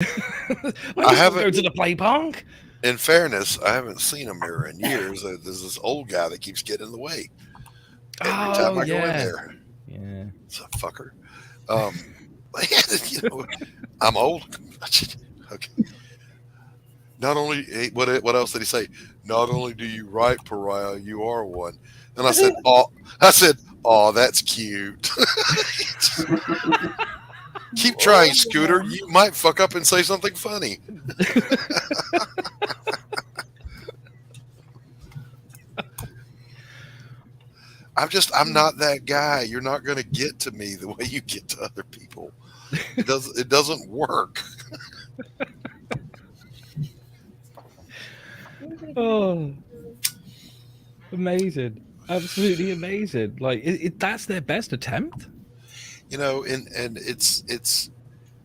I I used to go haven't. to the play park. In fairness, I haven't seen a mirror in years. There's this old guy that keeps getting in the way every time Oh I go in yeah, there. yeah. It's a fucker. Um, you know, I'm old. Okay. Not only what else did he say? Not only do you write pariah, you are one. And I said, oh, that's cute. Keep trying, Scooter. Oh, You might fuck up and say something funny. I'm not that guy. You're not going to get to me the way you get to other people. It doesn't work. Oh, amazing! Absolutely amazing! Like that's their best attempt. And it's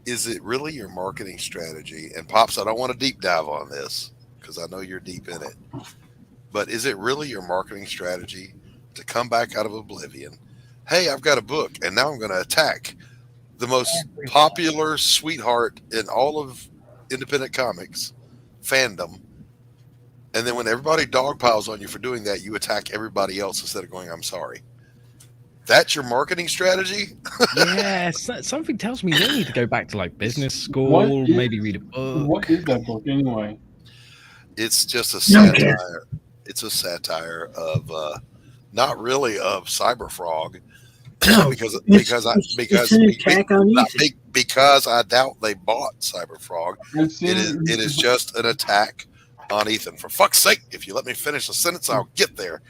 is it really your marketing strategy? And Pops, I don't want to deep dive on this because I know you're deep in it. But is it really your marketing strategy to come back out of oblivion? Hey, I've got a book, and now I'm going to attack the most everybody. popular sweetheart in all of independent comics fandom. And then when everybody dogpiles on you for doing that, you attack everybody else instead of going, I'm sorry. That's your marketing strategy? Yes, something tells me they need to go back to like business What school, is maybe read a what book. is that book anyway? It's just a Don't care. satire. It's a satire of not really of Cyberfrog No, because it's because I it's an attack on not Ethan. because I doubt they bought Cyberfrog. I've It is seen just an attack on Ethan. For fuck's sake, if you let me finish the sentence, I'll get there.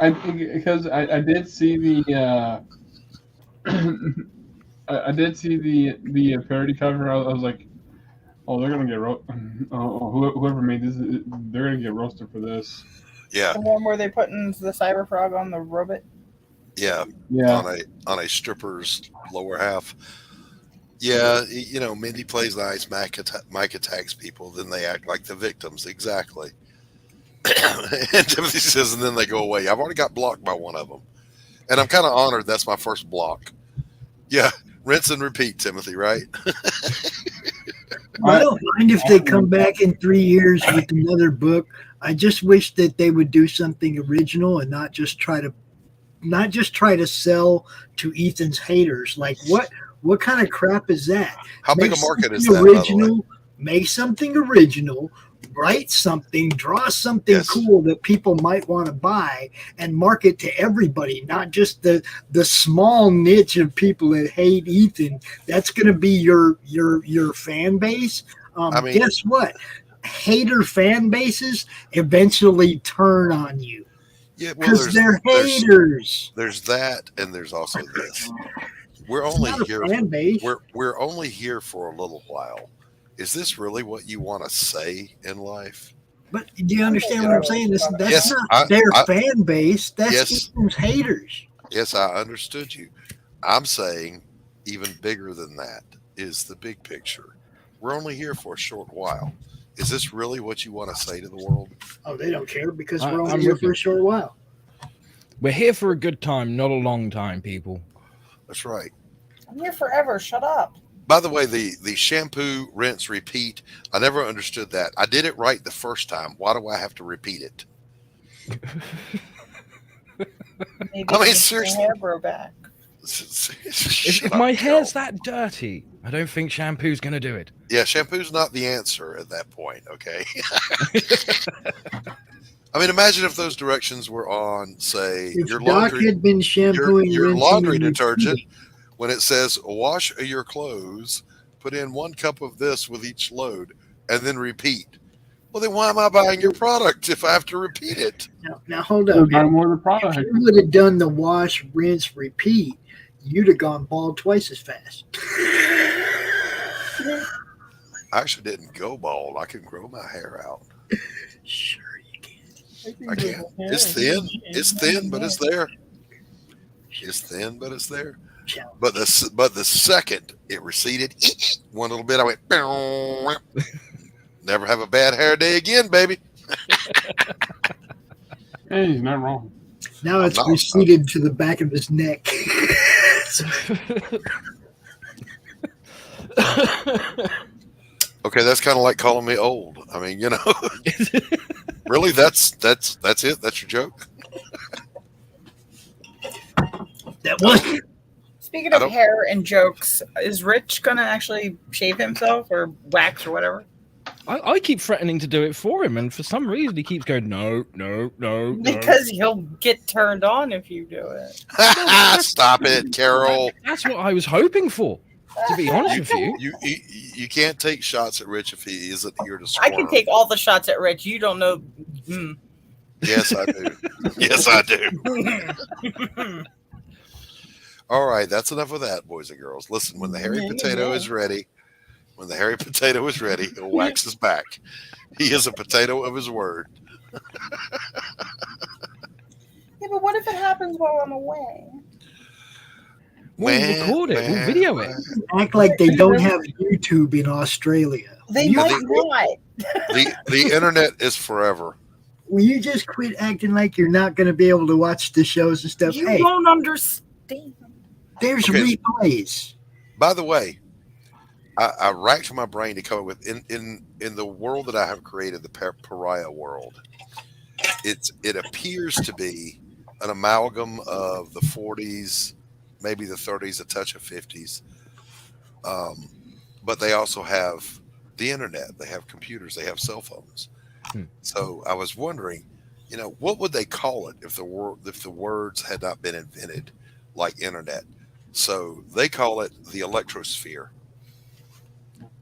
because I did see the I did see the parody cover. I was like, oh, they're gonna get whoever made this, they're gonna get roasted for this. Yeah, The one where they putting the cyber frog on the robot. yeah, Yeah, on a stripper's lower half. Yeah, Mindy plays nice. Mike attacks people. Then they act like the victims. Exactly. And Timothy says, and then they go away. I've already got blocked by one of them, and I'm kind of honored that's my first block. Yeah, rinse and repeat, Timothy. Right? I I don't mind if I they come back in 3 years with another book. I just wish that they would do something original and not just try to sell to Ethan's haters. Like what kind of crap is that? How big Make a market is something that, by the way? original, make something original, write something, draw something Yes. cool that people might want to buy and market to everybody, not just the small niche of people that hate Ethan. That's going to be your fan base. I mean, Guess what? Hater fan bases eventually turn on you yeah. Well, because they're there's haters. there's that, and there's also this. We're It's only not a here. fan base. We're only here for a little while. Is this really what you want to say in life? But do you You understand what I'm know? saying? That's Yes, not their fan base. That's yes, Ethan's haters. yes. I understood you. I'm saying even bigger than that is the big picture. We're only here for a short while. Is this really what you want to say to the world? Oh, they don't care because we're only I'm here with for you. a short while. We're here for a good time, not a long time, people. That's right. I'm here forever. Shut up. By the way, the shampoo, rinse, repeat. I never understood that. I did it right the first time. Why do I have to repeat it? Maybe I mean, your seriously. hair grow back. If, Shut if up, my Carol. hair's that dirty, I don't think shampoo's gonna do it. Yeah, shampoo's not the answer at that point. Okay. I mean, imagine if those directions were on, say, If Doc had been shampooing, your rinsing, laundry and detergent. repeating, When it says wash your clothes, put in 1 cup of this with each load, and then repeat. Well, then why am I buying your product if I have to repeat it? now hold they're up. buying more of the If product. you would have done the wash, rinse, repeat, you'd have gone bald twice as fast. I actually didn't go bald. I can grow my hair out. Sure, you can. I can. It's thin. It's thin, but it's there. It's thin, but it's there. Challenge. But the second it receded, one little bit, I went. Never have a bad hair day again, baby. Hey, he's not wrong. Now I'm it's not. receded to the back of his neck. Okay, that's kind of like calling me old. I mean, really, that's it. That's your joke. That was Speaking I of don't. hair and jokes, is Rich gonna actually shave himself or wax or whatever? I keep threatening to do it for him, and for some reason he keeps going, no, no, no, no. Because he'll get turned on if you do it. Stop it, Carol. That's what I was hoping for, to be honest with you. You can't take shots at Rich if he isn't here to I squirm. can take all the shots at Rich. You don't know. Mm. Yes, I do. Yes, I do. All right, that's enough of that, boys and girls. Listen, when the hairy potato is ready, he'll wax his back. He is a potato of his word. Yeah, but what if it happens while I'm away? We'll record it. We'll video it. act like they don't have YouTube in Australia. They You- might not. The internet is forever. Will you just quit acting like you're not going to be able to watch the shows and stuff? You Hey, don't understand. there's Okay. replays. By the way, I racked my brain to come up with in the world that I have created, the pariah world. It appears to be an amalgam of the 40s, maybe the 30s, a touch of 50s. But they also have the internet. They have computers. They have cell phones. So I was wondering, what would they call it if the words had not been invented, like internet? So they call it the electrosphere,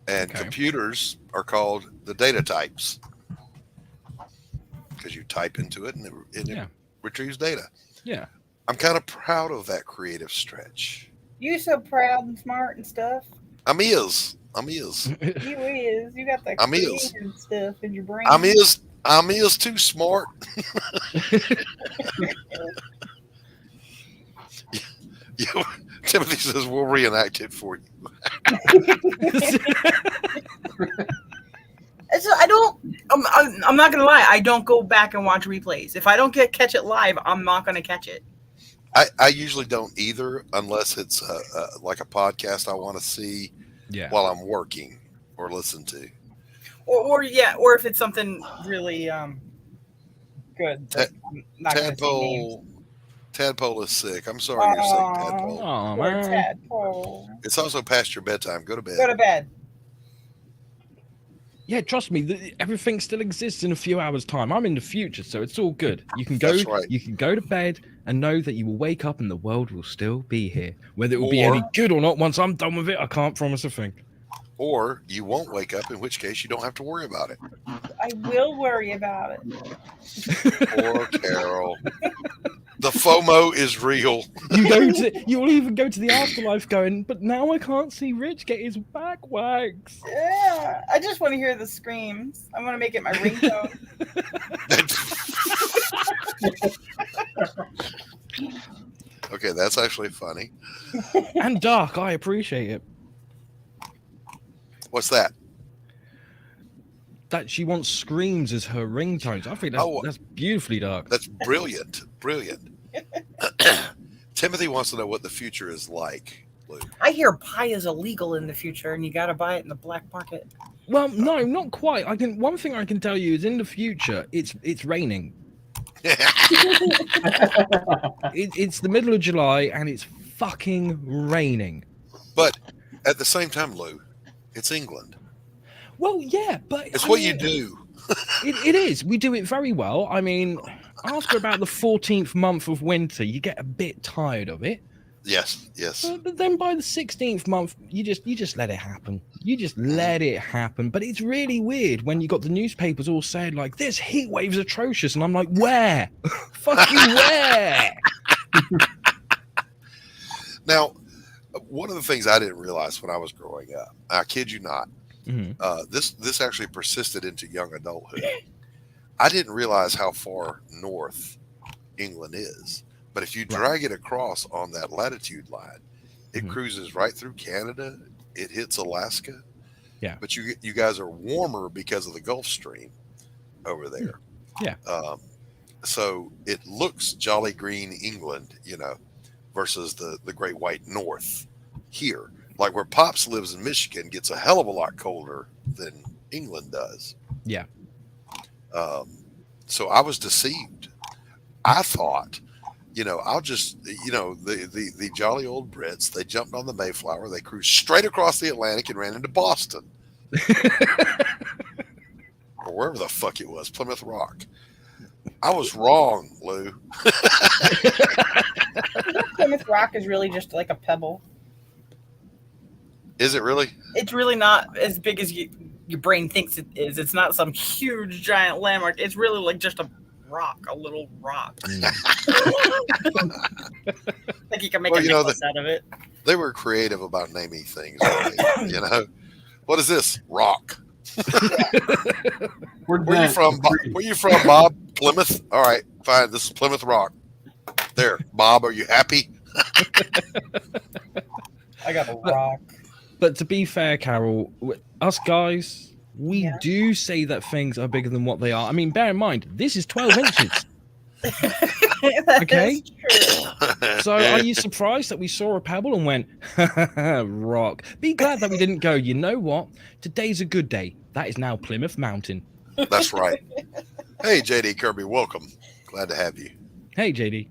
and Okay. computers are called the data types because you type into it and it retrieves data. Yeah. I'm kind of proud of that creative stretch. You so proud and smart and stuff. I'm is. You is. You got that I'm is. creative stuff in your brain. I'm is too smart. Timothy says we'll reenact it for you. So I don't. I'm not gonna lie. I don't go back and watch replays. If I don't catch it live, I'm not gonna catch it. I usually don't either, unless it's like a podcast I want to see while I'm working or listen to. Or if it's something really good. that I'm not gonna say names. Tadpole is sick. I'm sorry you're sick, Tadpole. Oh, Poor man. Tadpole. It's also past your bedtime. Go to bed. Go to bed. Yeah, trust me, everything still exists in a few hours' time. I'm in the future, so it's all good. You can go. That's right. You can go to bed and know that you will wake up and the world will still be here. Whether it will be any good or not, once I'm done with it, I can't promise a thing. Or you won't wake up, in which case you don't have to worry about it. I will worry about it. Poor Carol. The FOMO is real. You'll even go to the afterlife going, but now I can't see Rich get his back waxed. Yeah, I just want to hear the screams. I want to make it my ringtone. Okay, that's actually funny. And dark, I appreciate it. What's that? That she wants screams as her ringtones. I think that's beautifully dark. That's brilliant. Brilliant. Timothy wants to know what the future is like, Lou. I hear pie is illegal in the future, and you got to buy it in the black market. Well, no, not quite. One thing I can tell you is in the future, it's raining. It's the middle of July and it's fucking raining. But at the same time, Lou, it's England. Well, yeah, but It's what you do. It is. We do it very well. I mean, after about the 14th month of winter, you get a bit tired of it. Yes. But then by the 16th month, you just let it happen. You just let it happen. But it's really weird when you got the newspapers all saying like, this heat wave's atrocious, and I'm like, where? Fuck you, where? Now, one of the things I didn't realize when I was growing up, I kid you not, this actually persisted into young adulthood. I didn't realize how far north England is. But if you drag it across on that latitude line, it cruises right through Canada. It hits Alaska. Yeah. But you guys are warmer because of the Gulf Stream over there. Yeah. so it looks jolly green England, versus the great white north here. Like where Pops lives in Michigan gets a hell of a lot colder than England does. Yeah. So I was deceived. I thought, I'll just, the jolly old Brits, they jumped on the Mayflower, they cruised straight across the Atlantic and ran into Boston. Or wherever the fuck it was, Plymouth Rock. I was wrong, Lou. Plymouth Rock is really just like a pebble. Is it really? It's really not as big as your brain thinks it is. It's not some huge giant landmark. It's really like just a rock, a little rock. Like you can make a necklace out of it. They were creative about naming things. Right? What is this? Rock. Where you from? Where you from, Bob? Plymouth. All right, fine. This is Plymouth Rock. There, Bob. Are you happy? I got a rock. But to be fair, Carol, us guys, we do say that things are bigger than what they are. I mean, bear in mind, this is 12 inches. Okay? So are you surprised that we saw a pebble and went, rock? Be glad that we didn't go, you know what? Today's a good day. That is now Plymouth Mountain. That's right. Hey, JD Kirby, welcome. Glad to have you. Hey, JD.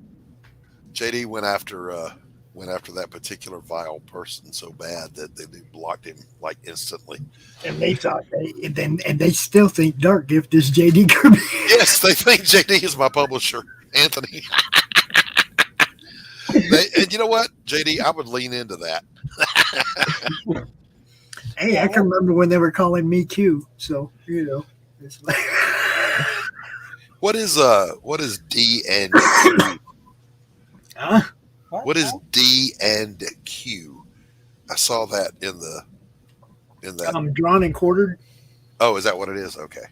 JD went after that particular vile person so bad that they blocked him like instantly. And they thought they still think Dark Gift is JD Kirby. Yes, they think JD is my publisher, Anthony. And you know what, JD, I would lean into that. Hey, I can remember when they were calling me Q. So it's like what is D and Q? Huh? What is D and Q? I saw that in that. Drawn and quartered. Oh, is that what it is? Okay.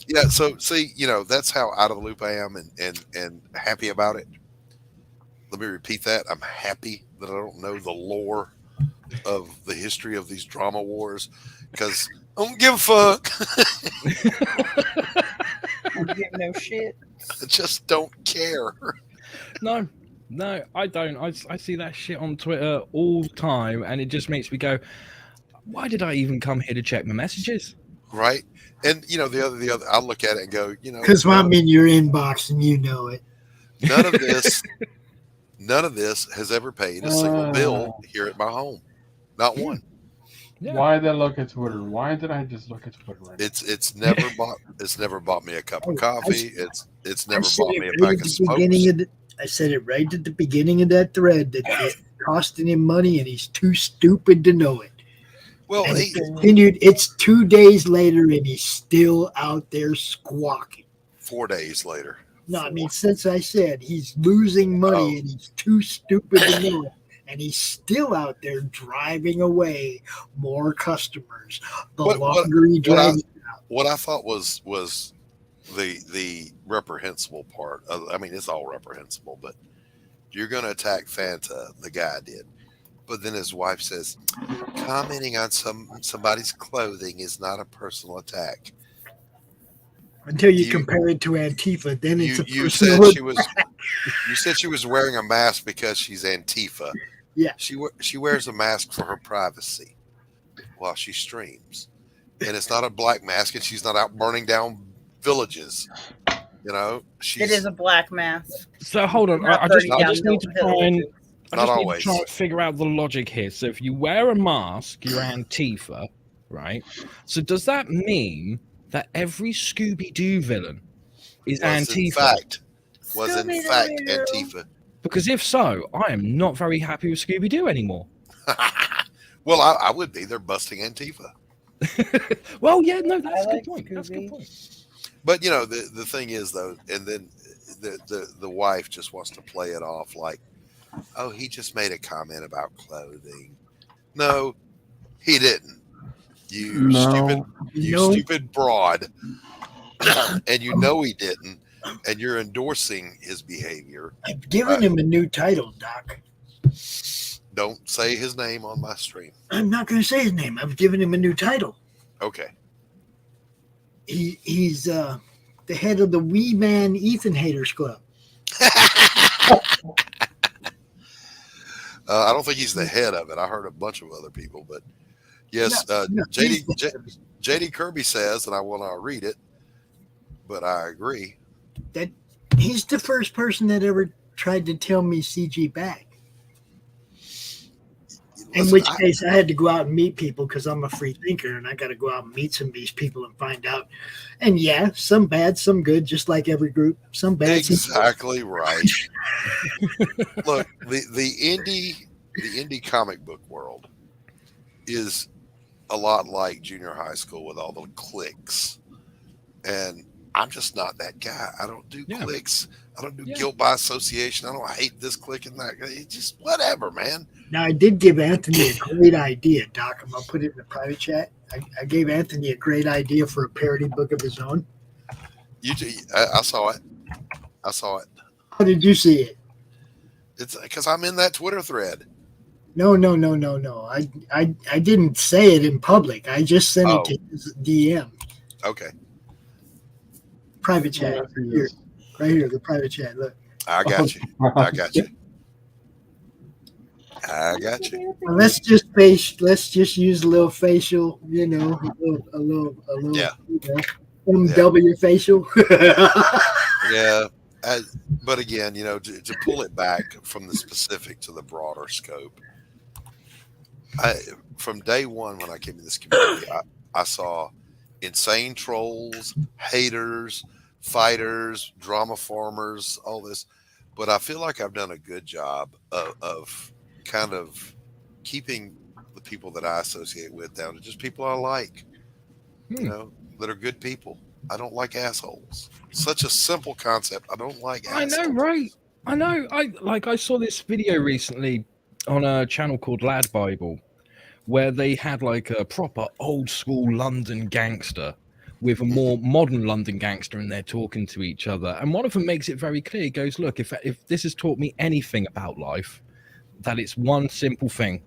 Yeah. So see, that's how out of the loop I am and happy about it. Let me repeat that. I'm happy that I don't know the lore of the history of these drama wars because I don't give a fuck. I give no shit. I just don't care. No, I don't. I see that shit on Twitter all the time, and it just makes me go, why did I even come here to check my messages? Right. And the other I'll look at it and go, because I'm in your inbox and you know it. None of this has ever paid a single bill here at my home. Not one. Yeah. Why did I look at Twitter? Why did I just look at Twitter right now? It's never bought me a cup of coffee. It's never bought me a pack of smokes. I said it right at the beginning of that thread that it's costing him money and he's too stupid to know it. Well, and it's 2 days later and he's still out there squawking. 4 days later. No, I mean, since I said he's losing money and he's too stupid to know it, and he's still out there driving away more customers. The longer he drives out. What I thought was the reprehensible part. I mean, it's all reprehensible, but you're going to attack Fanta, the guy did. But then his wife says, commenting on somebody's clothing is not a personal attack. Until you compare it to Antifa, then it's a personal attack. You said she was wearing a mask because she's Antifa. Yeah. She wears a mask for her privacy while she streams. And it's not a black mask, and she's not out burning down villages. It is a black mask. So hold on. I just need to try and figure out the logic here. So if you wear a mask, you're Antifa, right? So does that mean that every Scooby-Doo villain is Antifa? Was in fact Antifa. Because if so, I am not very happy with Scooby-Doo anymore. Well, I would be. They're busting Antifa. Well, yeah, no, that's a good point. That's a good point. But the thing is though, and then the wife just wants to play it off like, oh, he just made a comment about clothing. No, he didn't. Stupid broad. And he didn't. And you're endorsing his behavior. I've given him a new title, Doc. Don't say his name on my stream. I'm not going to say his name. I've given him a new title. Okay. He's the head of the Wee Man Ethan Haters Club. I don't think he's the head of it. I heard a bunch of other people, but yes, No, he's JD, the J, head of it. JD Kirby says, and I will not read it, but I agree. That he's the first person that ever tried to tell me CG back. In Listen, which case, I had to go out and meet people because I'm a free thinker, and I got to go out and meet some of these people and find out. And yeah, some bad, some good, just like every group. Some bad, some good. exactly right. Look, the indie comic book world is a lot like junior high school with all the cliques, and I'm just not that guy. I don't do cliques. I don't do guilt by association. I don't hate this clique and that. It's just whatever, man. Now, I did give Anthony a great idea, Doc. I'm going to put it in the private chat. I gave Anthony a great idea for a parody book of his own. I saw it. I saw it. How did you see it? It's because I'm in that Twitter thread. No. I didn't say it in public. I just sent it to his DM. Okay. Private chat. Here. Right here, the private chat. Look. I got you. I got you. I got you. Well, let's just use a little facial, a little Yeah. MW facial. Yeah. But again, to pull it back from the specific to the broader scope, from day one when I came in this community, I saw insane trolls, haters, fighters, drama farmers, all this. But I feel like I've done a good job of kind of keeping the people that I associate with down to just people I like, that are good people. I don't like assholes. Such a simple concept. I don't like assholes. I know, right? I know. I saw this video recently on a channel called Lad Bible where they had like a proper old school London gangster with a more modern London gangster, and they're talking to each other. And one of them makes it very clear. He goes, look, if this has taught me anything about life, that it's one simple thing.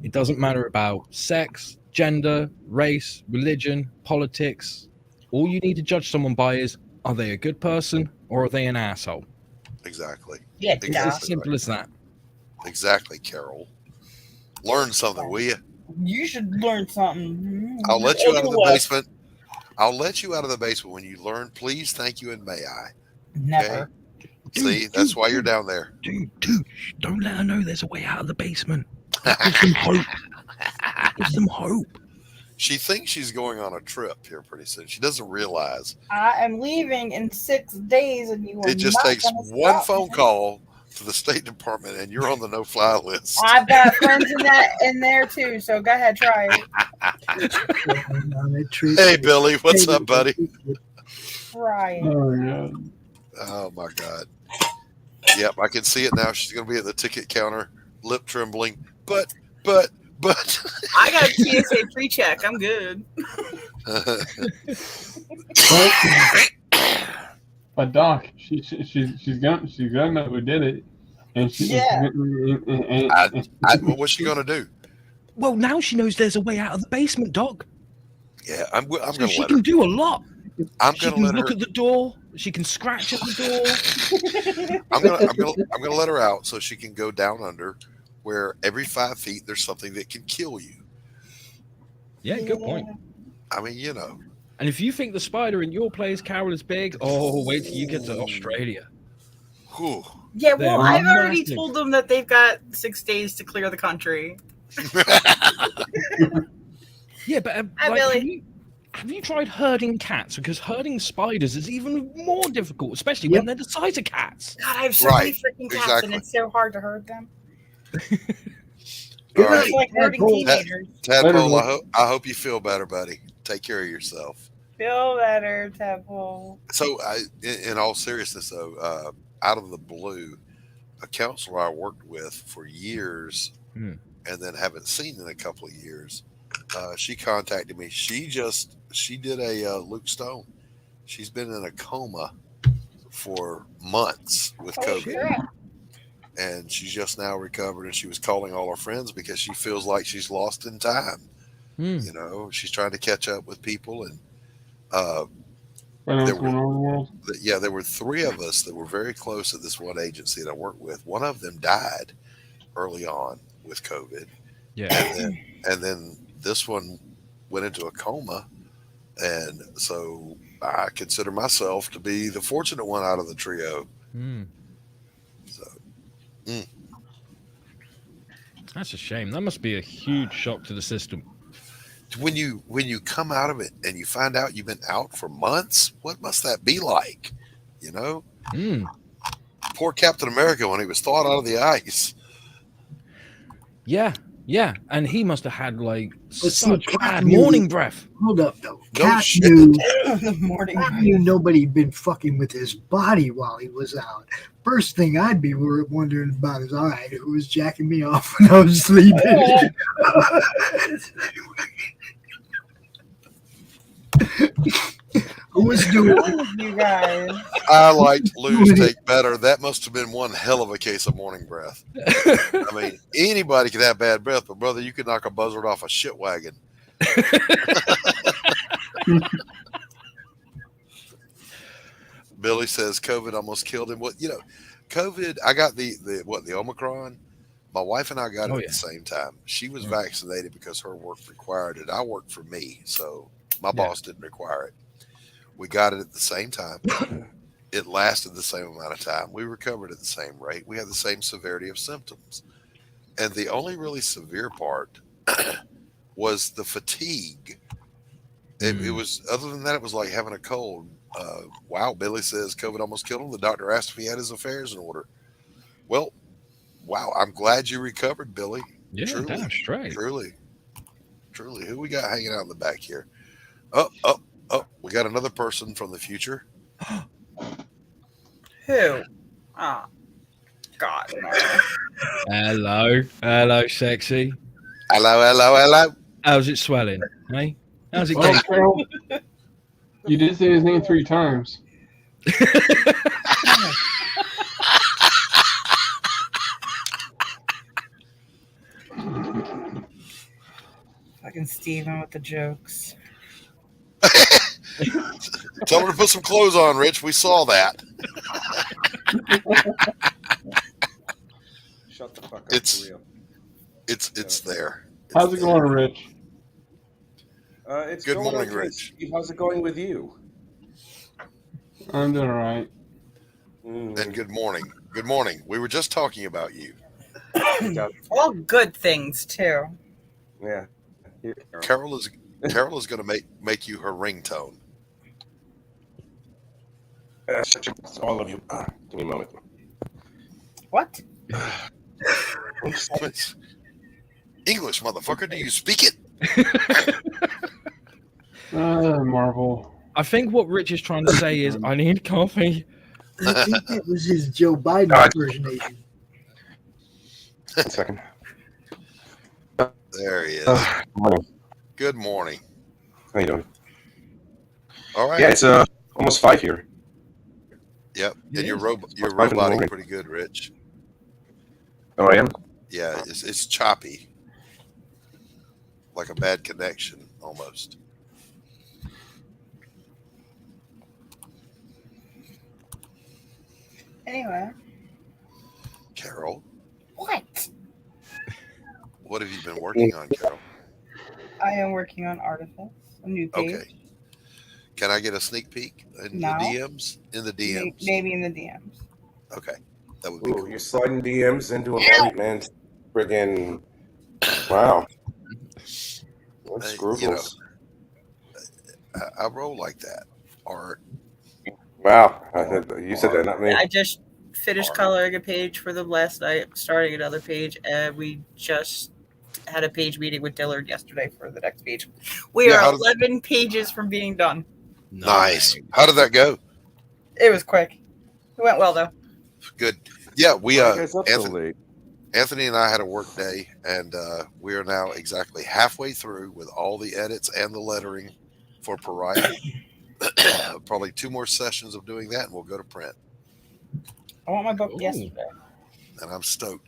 It doesn't matter about sex, gender, race, religion, politics. All you need to judge someone by is, are they a good person or are they an asshole? Exactly. Yeah, It's as simple as that. Exactly, Carol. Learn something, will you? You should learn something. I'll let you out of the basement. I'll let you out of the basement when you learn. Please, thank you, and may I. Never. Okay? See, that's why you're down there. Dude, don't let her know there's a way out of the basement. Give some hope. Give some hope. She thinks she's going on a trip here pretty soon. She doesn't realize. I am leaving in 6 days, and you are It just not takes gonna one stop phone me. call to the State Department, and you're on the no-fly list. I've got friends in there too, so go ahead, try it. Hey, Billy, what's up, buddy? Try it. Oh, yeah. Oh my God. Yep, I can see it now. She's going to be at the ticket counter, lip trembling. But. I got a TSA pre-check. I'm good. But Doc, she's gonna know who did it, and she. Yeah. What's she going to do? Well, now she knows there's a way out of the basement, Doc. Yeah, I'm going So to she let can her. do a lot. I'm She going to can let look her. at the door. She can scratch at the door. I'm gonna let her out so she can go down under, where every 5 feet there's something that can kill you. Yeah, good point. I mean, And if you think the spider in your place, Carol, is big, wait till you get to Australia. Whew. Yeah, They're well, I've already massive. told them that they've got 6 days to clear the country. Yeah, but Hi, Billy. have you tried herding cats? Because herding spiders is even more difficult, especially when they're the size of cats. God, I have so Right, many freaking cats, exactly. and it's so hard to herd them. All It's right, like herding teenagers. Tadpole. I hope you feel better, buddy. Take care of yourself. Feel better, Tadpole. So, in all seriousness, though, out of the blue, a counselor I worked with for years, and then haven't seen in a couple of years, she contacted me. She did a Luke Stone. She's been in a coma for months with COVID. And she's just now recovered, and she was calling all her friends because she feels like she's lost in time. She's trying to catch up with people, and Find out There what's going on in the world. yeah, there were 3 of us that were very close at this one agency that I worked with. One of them died early on with COVID, Yeah. and then this one went into a coma, and so I consider myself to be the fortunate one out of the trio. Mm, So mm. that's a shame. That must be a huge shock to the system. when you come out of it and you find out you've been out for months, what must that be like? You know, Mm, poor Captain America when he was thawed out of the ice. yeah. Yeah. And he must have had like see, such Cap bad knew- morning breath. Hold up, though. No Cap shit. knew, The morning. Cap knew nobody been fucking with his body while he was out. First thing I'd be wondering about is, all right, who was jacking me off when I was sleeping? Who was doing You guys. I liked Lou's take better. That must have been one hell of a case of morning breath. I mean, anybody could have bad breath, but brother, you could knock a buzzard off a shit wagon. Billy says COVID almost killed him. Well, you know, COVID. I got the Omicron. My wife and I got it Oh, at yeah. the same time. She was vaccinated because her work required it. I worked for me, so my boss didn't require it. We got it at the same time. It lasted the same amount of time. We recovered at the same rate. We had the same severity of symptoms. And the only really severe part was the fatigue. It was, other than that, it was like having a cold. Wow, Billy says COVID almost killed him. The doctor asked if he had his affairs in order. Well, wow, I'm glad you recovered, Billy. Yeah, Truly, damn straight. Truly. Who we got hanging out in the back here? Oh, we got another person from the future. Who? Oh, God. No. Hello, sexy. Hello. How's it swelling? Hey, how's it Well, going? Carol, you did say his name 3 times. Fucking Steven with the jokes. Tell her to put some clothes on, Rich. We saw that. Shut the fuck up. It's- for real. It's there. It's How's it there. going, Rich? It's Good going morning, okay, Rich. Steve. How's it going with you? I'm doing all right. And good morning. Good morning. We were just talking about you. All good things, too. Yeah. Here, Carol. Carol is going to make you her ringtone. All of you. Give me a moment. What? English, motherfucker. Do you speak it? Marvel. I think what Rich is trying to say is, I need coffee. I think that was his Joe Biden impersonation. 1 second. There he is. Good morning. Good morning. How you doing? All right. Yeah, it's almost 5 here. Yep. It And you're is. roboting morning. pretty good, Rich. Oh, I am? Yeah, it's choppy. Like a bad connection, almost. Anyway. Carol, What? what have you been working on, Carol? I am working on Artifice, a new page. Okay. Can I get a sneak peek in No. the DMs? In the DMs. Maybe in the DMs. Okay. That would be Ooh, cool. you're sliding DMs into a married man's friggin' wow. That's You know, scruples. I roll like that. Art. Wow. You said that, not me. I just finished Art. coloring a page for them last night, starting another page, and we just had a page meeting with Dillard yesterday for the next page. We Yeah, are how did- 11 pages from being done. Nice. How did that go? It was quick. It went well, though. Good. Yeah, we Why are you guys up so Anthony, late? Anthony and I had a work day, and we are now exactly halfway through with all the edits and the lettering for Pariah. Probably 2 more sessions of doing that, and we'll go to print. I want my book Ooh. yesterday. And I'm stoked.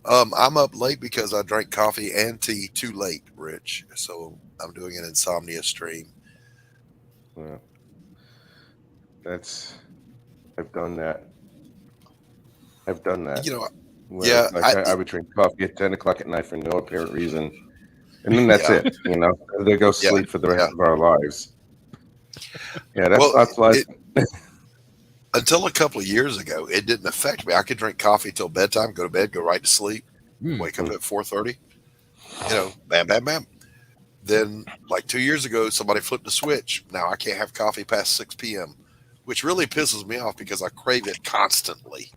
I'm up late because I drank coffee and tea too late, Rich. So I'm doing an Insomnia stream. Yeah. I've done that. I've done that. You know, Where, yeah, like I would drink coffee at 10 o'clock at night for no apparent reason, and then that's it. You know, they go sleep for the rest of our lives. Yeah, that's like. Until a couple of years ago, it didn't affect me. I could drink coffee till bedtime, go to bed, go right to sleep, wake up at 4:30. You know, bam, bam, bam. Then, like 2 years ago, somebody flipped the switch. Now I can't have coffee past 6 p.m., which really pisses me off because I crave it constantly.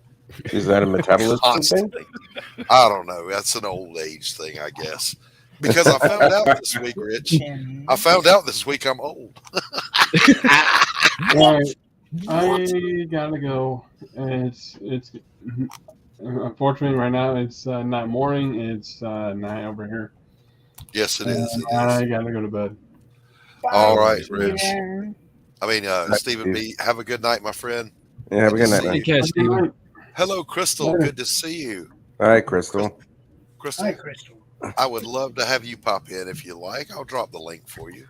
Is that a metabolism thing? I don't know. That's an old age thing, I guess. Because I found out this week, Rich. I found out this week I'm old. All right. I gotta go. It's unfortunately right now it's not morning. It's night over here. Yes, it is. I gotta go to bed. All right, Rich. I mean, Stephen B. Have a good night, my friend. Yeah, have a good night. Take care, Stephen. Hello, Crystal. Good to see you. Hi, Crystal. Crystal. Hi, Crystal. I would love to have you pop in if you like. I'll drop the link for you.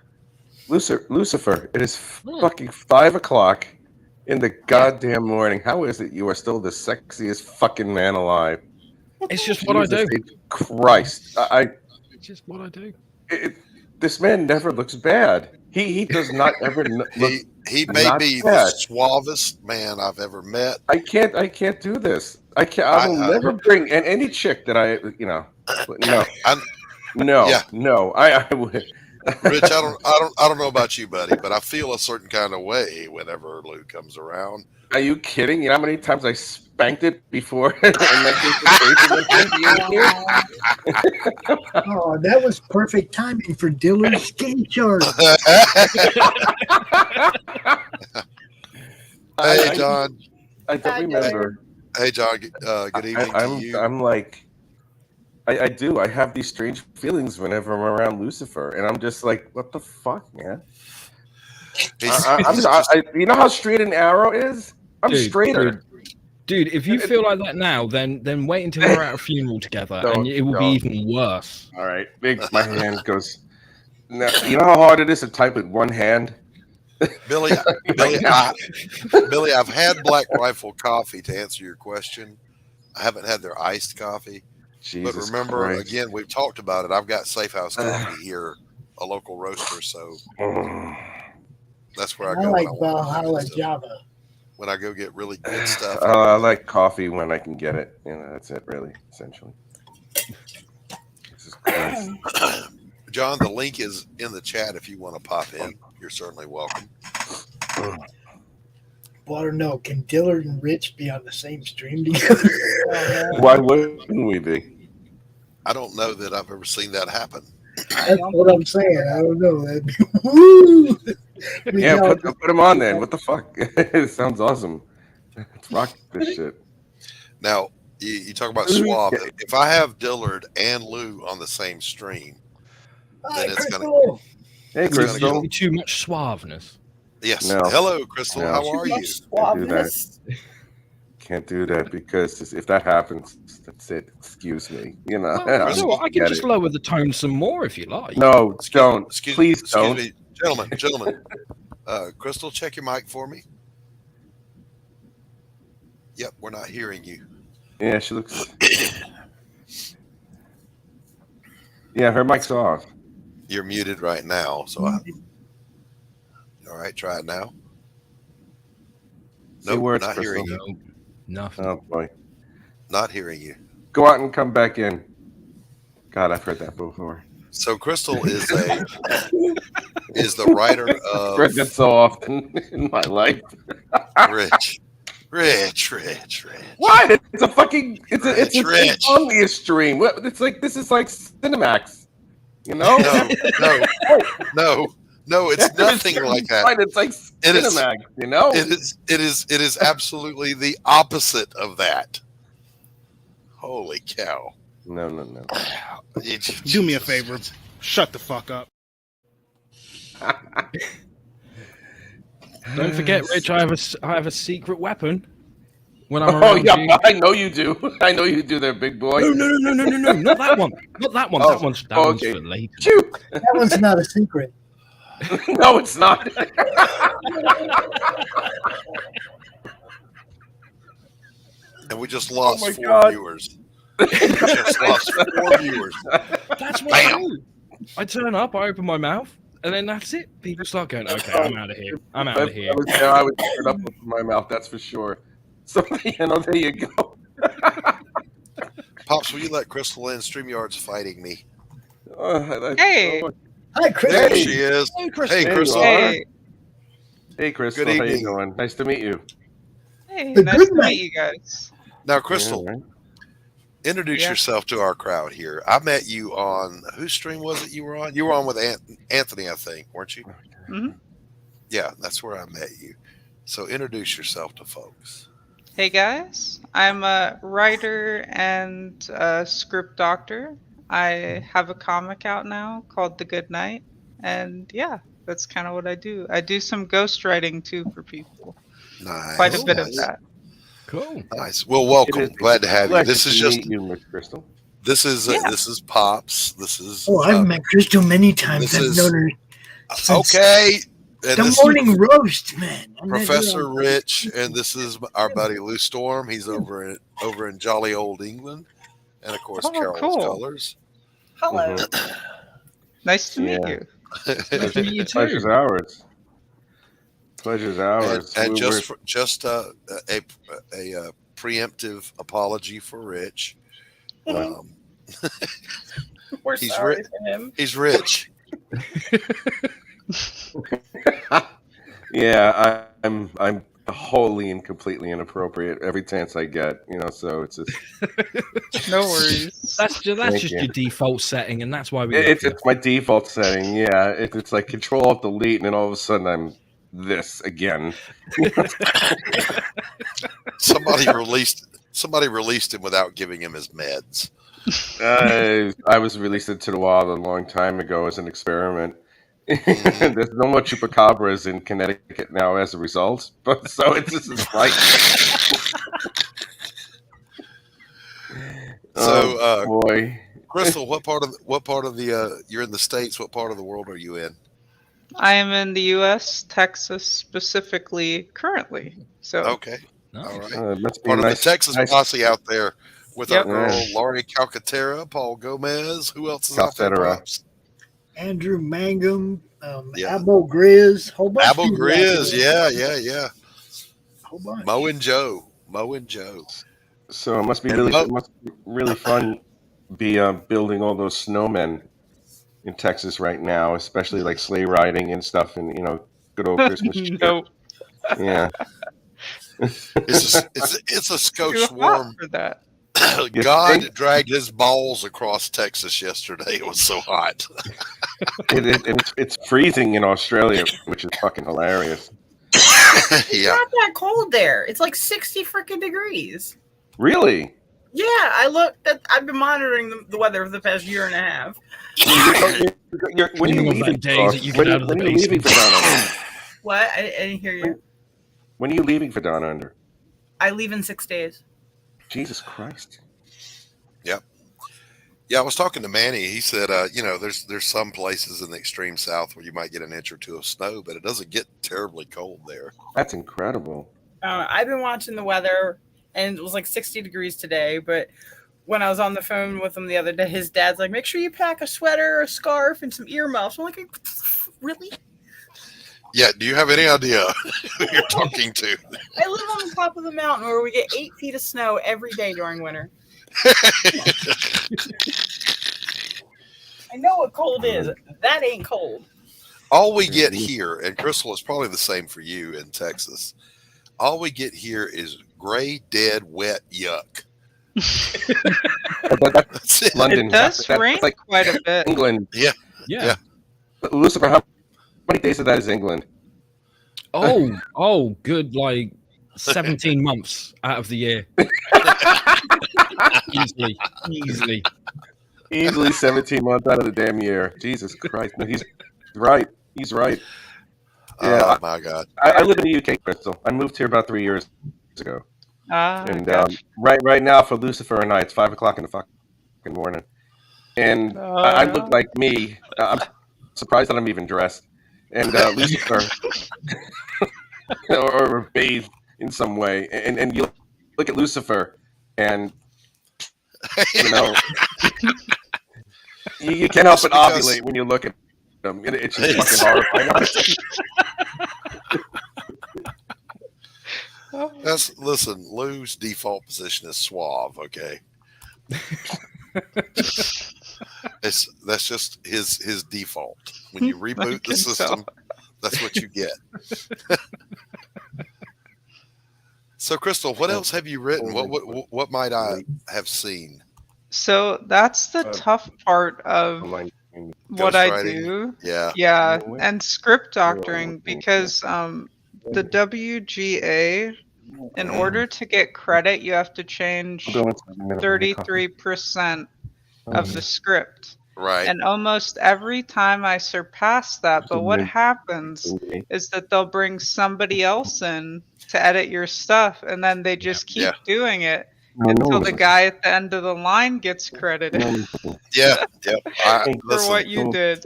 Lucifer, it is fucking 5 o'clock in the goddamn morning. How is it you are still the sexiest fucking man alive? It's just what I do. Christ, It's just what I do. This man never looks bad. He does not ever look. He may be the suavest man I've ever met. I can't do this. I can't. I will never bring any chick that I no. I would. Rich, I don't know about you, buddy, but I feel a certain kind of way whenever Lou comes around. Are you kidding? You know how many times I spanked it before? Oh, that was perfect timing for Dillard's skin chart. Hey, John. I don't remember. Hey, John. Good evening to you. I'm like, I do. I have these strange feelings whenever I'm around Lucifer, and I'm just like, what the fuck, man? You know how straight an arrow is? I'm straighter. Dude, if you feel like that now, then wait until we're at a funeral together, and it will be even worse. All right, my hand goes. Now, you know how hard it is to type with one hand? Billy, I've had Black Rifle coffee to answer your question. I haven't had their iced coffee. Jesus but remember, Christ. again, we've talked about it. I've got Safe House Coffee here, a local roaster, so that's where I go. I like Valhalla Java. When I go get really good stuff. I like coffee when I can get it. You know, that's it, really, essentially. John, the link is in the chat if you want to pop in. You're certainly welcome. Well, I don't know. Can Dillard and Rich be on the same stream together? Why wouldn't we be? I don't know that I've ever seen that happen. That's what I'm saying. I don't know. Woo! Yeah, put them on then. What the fuck? It sounds awesome. Let's rock this shit. Now, you talk about suave. If I have Dillard and Lou on the same stream, then it's going to... Hey, Crystal. Too much suaveness. Yes. No. Hello, Crystal. No. How are you? Can't do that because if that happens, that's it. Excuse me. You know. I can just lower the tone some more if you like. No, don't. Please don't. Me. Gentlemen. Crystal, check your mic for me. Yep, we're not hearing you. Yeah, she looks. Yeah, her mic's off. You're muted right now, so all right, try it now. No, we're not hearing you. Nothing. Oh boy, not hearing you. Go out and come back in. God, I've heard that before. So Crystal is the writer of. I've heard that so often in my life. Rich. What? It's a fucking. It's a Insomnia stream. It's like this is like Cinemax. You know? No, it's nothing like that. It's like Cinemax, you know? It is absolutely the opposite of that. Holy cow. No. Do me a favor. Shut the fuck up. Don't forget, Rich, I have a secret weapon when I'm around. Oh, yeah, you. I know you do. I know you do there, big boy. No, not that one. Not that one. That one's for later. Shoot. That one's not a secret. No, it's not. And we just lost my 4 God. viewers. We just lost 4 viewers. That's what I Bam. do. I turn up, I open my mouth, and then that's it. People start going, okay, I'm out of here. I'm out of here. I would turn up with my mouth, that's for sure. So, there you go. Pops, will you let Crystal in? StreamYard's fighting me. Hey. Hi, Chris. There she is. Hey, Crystal. Hey, Crystal. Hey. Hey, Crystal. Good How you evening. doing? Nice to meet you. Hey, Good nice to night. meet you guys. Now, Crystal, Yeah, right. introduce Yeah. yourself to our crowd here. I met you on, whose stream was it you were on? You were on with Anthony, I think, weren't you? hmm Yeah, that's where I met you. So introduce yourself to folks. Hey guys, I'm a writer and a script doctor. I have a comic out now called The Good Night, and yeah, that's kind of what I do. I do some ghostwriting too for people. Nice. Quite a bit of nice, that. Cool. Nice. Well, welcome. It is Glad to have you. pleasure This is to just meet you, Miss Crystal. this is Yeah. this is Pops. This is Oh, I've met Crystal many times. this I've is- known her since okay. And the this morning roast, man. I met her Professor on- Rich, and this is our buddy Lou Storm. He's over in jolly old England, and of course Oh, Carol's cool. Colors. Hello. Mhm. Nice to meet Yeah. you. Nice to meet you too. Pleasure's ours. Pleasure's ours. And We're- just a preemptive apology for Rich. Um, We're He's sorry ri- for him. he's rich. yeah, I'm wholly and completely inappropriate every chance I get. So it's just No worries. That's just Thank you. your default setting, and that's why we love it's you. my default setting. Yeah, it's like Control Alt Delete, and then all of a sudden I'm this again. Somebody released him without giving him his meds. I was released into the wild a long time ago as an experiment. There's no more chupacabras in Connecticut now as a result, but so it's just like. So, boy, Crystal, what part of the you're in the States? What part of the world are you in? I am in the U.S., Texas specifically, currently. So Okay, Nice. all right. it must be Part of nice, the Texas nice posse out there with Yep. our girl Yeah. Laurie Calcaterra, Paul Gomez. Who else is out there? Calcaterra. Pops? Andrew Mangum, Yeah. Abo Grizz, whole bunch. of Abel people out Grizz, there. yeah. Whole bunch. Mo and Joe. So it must be And really fun. Be building all those snowmen in Texas right now, especially like sleigh riding and stuff, and good old Christmas shit. no, Yeah, It's a too skosh hot warm. for that. God dragged his balls across Texas yesterday. It was so hot. it's freezing in Australia, which is fucking hilarious. It's Yeah. not that cold there. It's like 60 freaking degrees. Really? Yeah, I've been monitoring the weather for the past year and a half. When are you Thinking of leaving? that days that you get out of the when are you leaving for basement. Down Under? What? I didn't hear you. When are you leaving for Down Under? I leave in 6 days. Jesus Christ! Yeah, I was talking to Manny. He said, there's some places in the extreme south where you might get an inch or two of snow, but it doesn't get terribly cold there. That's incredible. I've been watching the weather, and it was like 60 degrees today. But when I was on the phone with him the other day, his dad's like, "Make sure you pack a sweater, a scarf, and some earmuffs." I'm like, "Really?" Yeah, do you have any idea who you're talking to? I live on the top of the mountain where we get 8 feet of snow every day during winter. I know what cold is. That ain't cold. All we get here, and Crystal, it's probably the same for you in Texas. All we get here is gray, dead, wet yuck. That's it. London. It does That's rain like quite a bit. England. Yeah. Lucifer, how many days of that is England? Oh, good, like 17 months out of the year. Easily. Easily 17 months out of the damn year. Jesus Christ. No, he's right. He's right. Yeah, Oh my God. I live in the UK, Crystal. I moved here about 3 years ago. And Gosh. right now for Lucifer and I, it's 5 o'clock in the fucking morning. And I look like me. I'm surprised that I'm even dressed. and Lucifer, or bathe in some way, and you look at Lucifer, and you know you can't help but ovulate when you look at him. It's just fucking horrifying. Listen, Lou's default position is suave, okay? That's just his default. When you reboot the system, that's what you get. So, Crystal, what else have you written? What might I have seen? So that's the tough part of what I do. Yeah, and script doctoring, because the WGA, in order to get credit, you have to change 33% of the script. Right. And almost every time I surpass that, but what happens is that they'll bring somebody else in to edit your stuff, and then they just keep doing it until the guy at the end of the line gets credited. Yeah. For what you did.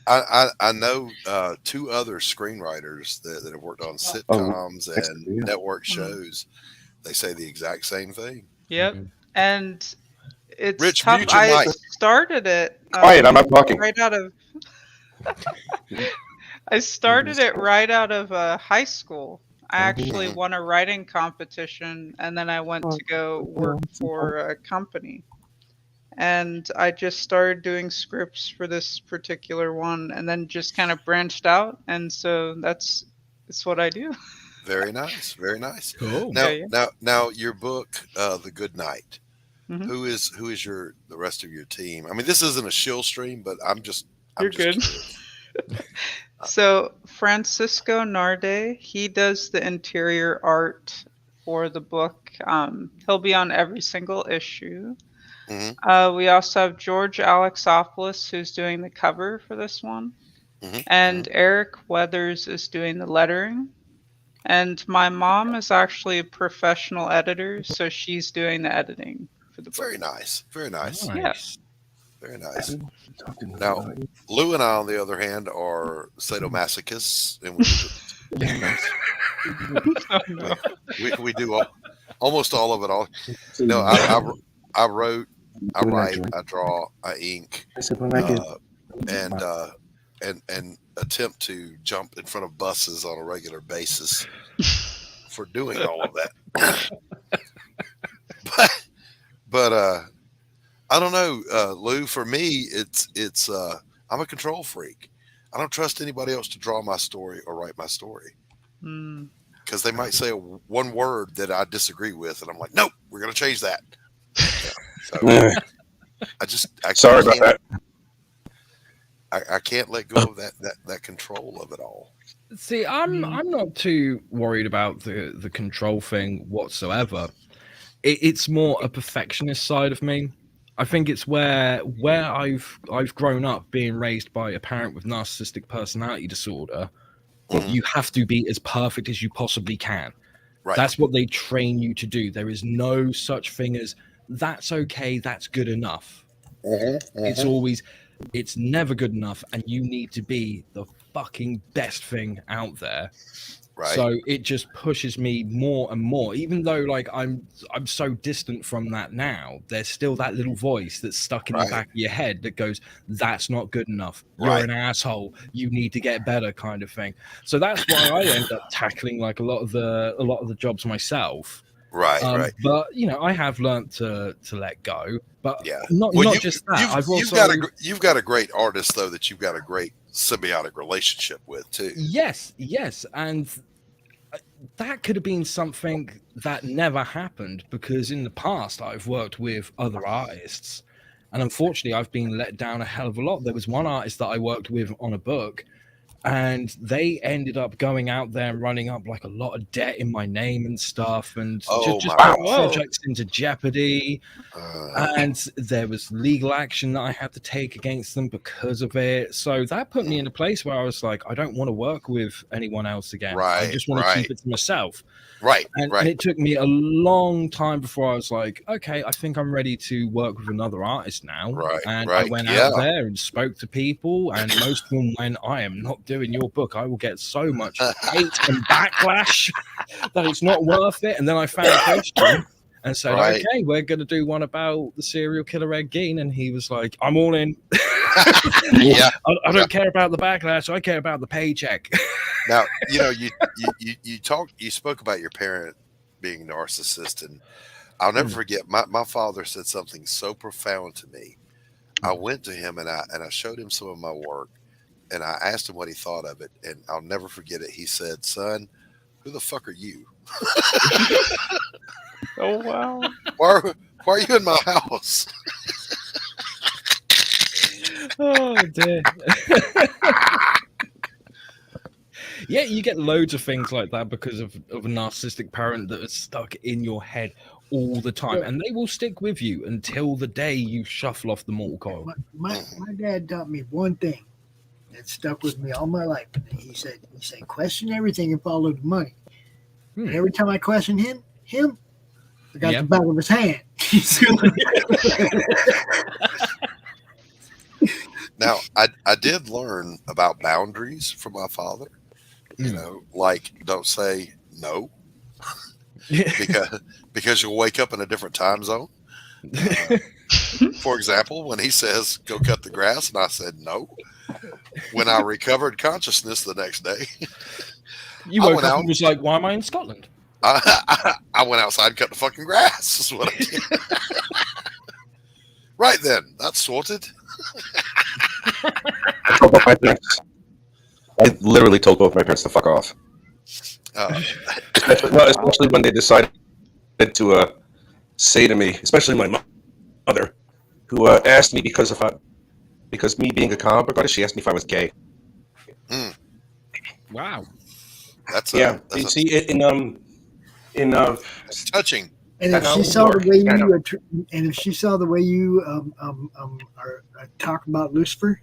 I know two other screenwriters that have worked on sitcoms and network shows. They say the exact same thing. Yep. And it's Rich, tough. mute your I mic. started it Quiet, I'm not talking. right out of I started it right out of high school. I actually won a writing competition, and then I went to go work for a company. And I just started doing scripts for this particular one, and then just kind of branched out. And so that's what I do. Very nice. Very nice. Cool. Now your book, The Good Night. Mhm. Who is the rest of your team? I mean, this isn't a shill stream, but I'm just You're good. So Francisco Narde, he does the interior art for the book. He'll be on every single issue. We also have George Alexopoulos, who's doing the cover for this one. And Eric Weathers is doing the lettering. And my mom is actually a professional editor, so she's doing the editing for the book. Very nice. Very nice. Yeah. Very nice. Now, Lou and I, on the other hand, are sadomasochists, and we do almost all of it. No, I wrote, I write, I draw, I ink, and attempt to jump in front of buses on a regular basis for doing all of that. but I don't know, Lou. For me, it's I'm a control freak. I don't trust anybody else to draw my story or write my story because they might say one word that I disagree with, and I'm like, nope, we're going to change that. So I Sorry about that. I can't let go of that control of it all. See, I'm not too worried about the control thing whatsoever. It's more a perfectionist side of me. I think it's where I've grown up being raised by a parent with narcissistic personality disorder. You have to be as perfect as you possibly can. Right. That's what they train you to do. There is no such thing as that's okay, that's good enough. It's never good enough, and you need to be the fucking best thing out there. Right. So it just pushes me more and more, even though like I'm so distant from that now. There's still that little voice that's stuck in the back of your head that goes, "That's not good enough. You're an asshole. You need to get better," kind of thing. So that's why I end up tackling like a lot of the jobs myself. Right. But I have learned to let go. But not just that. You've got a great artist though that you've got a great symbiotic relationship with too. Yes, and that could have been something that never happened because in the past I've worked with other artists, and unfortunately I've been let down a hell of a lot. There was one artist that I worked with on a book, and they ended up going out there and running up like a lot of debt in my name and stuff, and just put projects into jeopardy. And there was legal action that I had to take against them because of it. So that put me in a place where I was like, I don't want to work with anyone else again. I just want to keep it to myself. And it took me a long time before I was like, okay, I think I'm ready to work with another artist now. I went out there and spoke to people, and most of them went, I am not do in your book, I will get so much hate and backlash that it's not worth it. And then I found a question and said, Right. okay, we're going to do one about the serial killer Ed Gein. And he was like, I'm all in. Yeah. I don't care about the backlash. I care about the paycheck. Now, you spoke about your parent being narcissist, and I'll never forget my father said something so profound to me. I went to him and I showed him some of my work, and I asked him what he thought of it, and I'll never forget it. He said, "Son, who the fuck are you? Oh wow. Why are you in my house?" Oh dear. Yeah, you get loads of things like that because of a narcissistic parent that is stuck in your head all the time, and they will stick with you until the day you shuffle off the mortal coil. My dad taught me one thing that stuck with me all my life. He said, question everything and follow the money. And every time I questioned him, I got the back of his hand. Now, I did learn about boundaries from my father. You know, like don't say no because you'll wake up in a different time zone. For example, when he says go cut the grass, and I said no. When I recovered consciousness the next day, you woke up and was like, "Why am I in Scotland?" I went outside and cut the fucking grass. Is what I did. Right then, that's sorted. I literally told both my parents to fuck off. Especially when they decided to say to me, especially my mother, who asked me because me being a comic book artist, she asked me if I was gay. Wow, that's touching. And if she saw the way you are talking about Lucifer,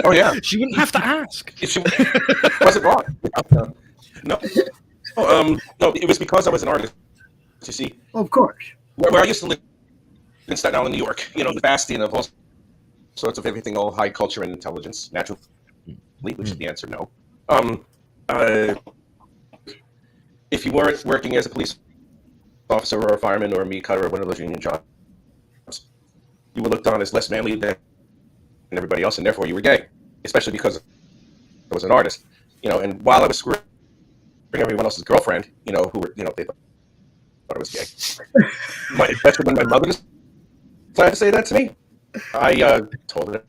oh yeah, she wouldn't have to ask. If she wasn't wrong. No, no, it was because I was an artist. You see, of course, where I used to live in Staten Island, New York, the bastion of all sorts of everything, all high culture and intelligence, naturally, which is the answer, no. If you weren't working as a police officer or a fireman or a meat cutter or one of those union jobs, you were looked on as less manly than everybody else, and therefore you were gay, especially because I was an artist, and while I was screwing everyone else's girlfriend, who were, they thought I was gay. Especially when my mother decided to say that to me, I told her to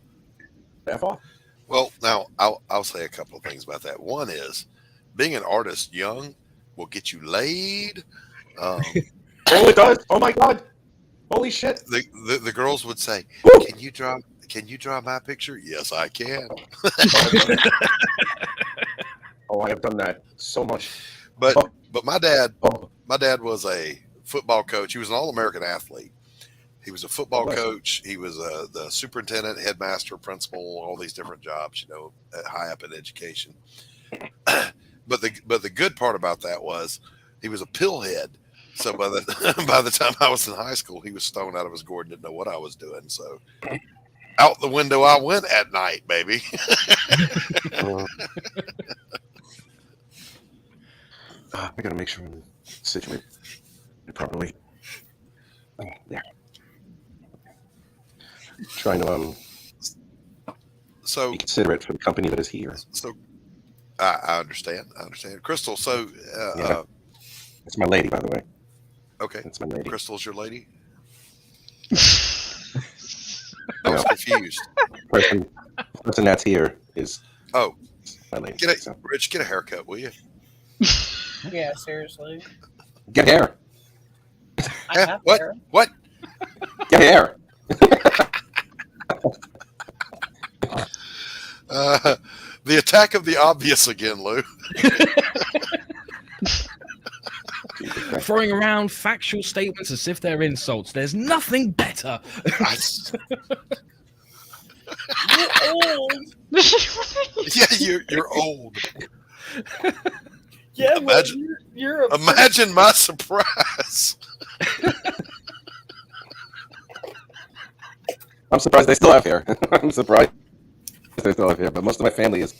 F off. Well, now I'll say a couple of things about that. One is being an artist young will get you laid. Oh, it does! Oh my God! Holy shit! The girls would say, "Can you draw my picture?" Yes, I can. Oh, I have done that so much. But my dad was a football coach. He was an All-American athlete. He was a football coach. He was the superintendent, headmaster, principal, all these different jobs, high up in education. But the good part about that was he was a pillhead. So by the time I was in high school, he was stoned out of his gourd and didn't know what I was doing. So out the window I went at night, baby. I gotta make sure I'm situated properly. There. Trying to be considerate for the company that is here. So I understand. Crystal, so it's my lady, by the way. Okay. It's my lady. Crystal's your lady? I was confused. Person that's here is my lady. Rich, get a haircut, will you? Yeah, seriously. Get hair. I have what? hair. What? Get hair. The attack of the obvious again, Lou. Throwing around factual statements as if they're insults. There's nothing better. You're old. Yeah, you're old. Yeah, imagine my surprise. I'm surprised they still have hair. I'm surprised they still have hair, but most of my family is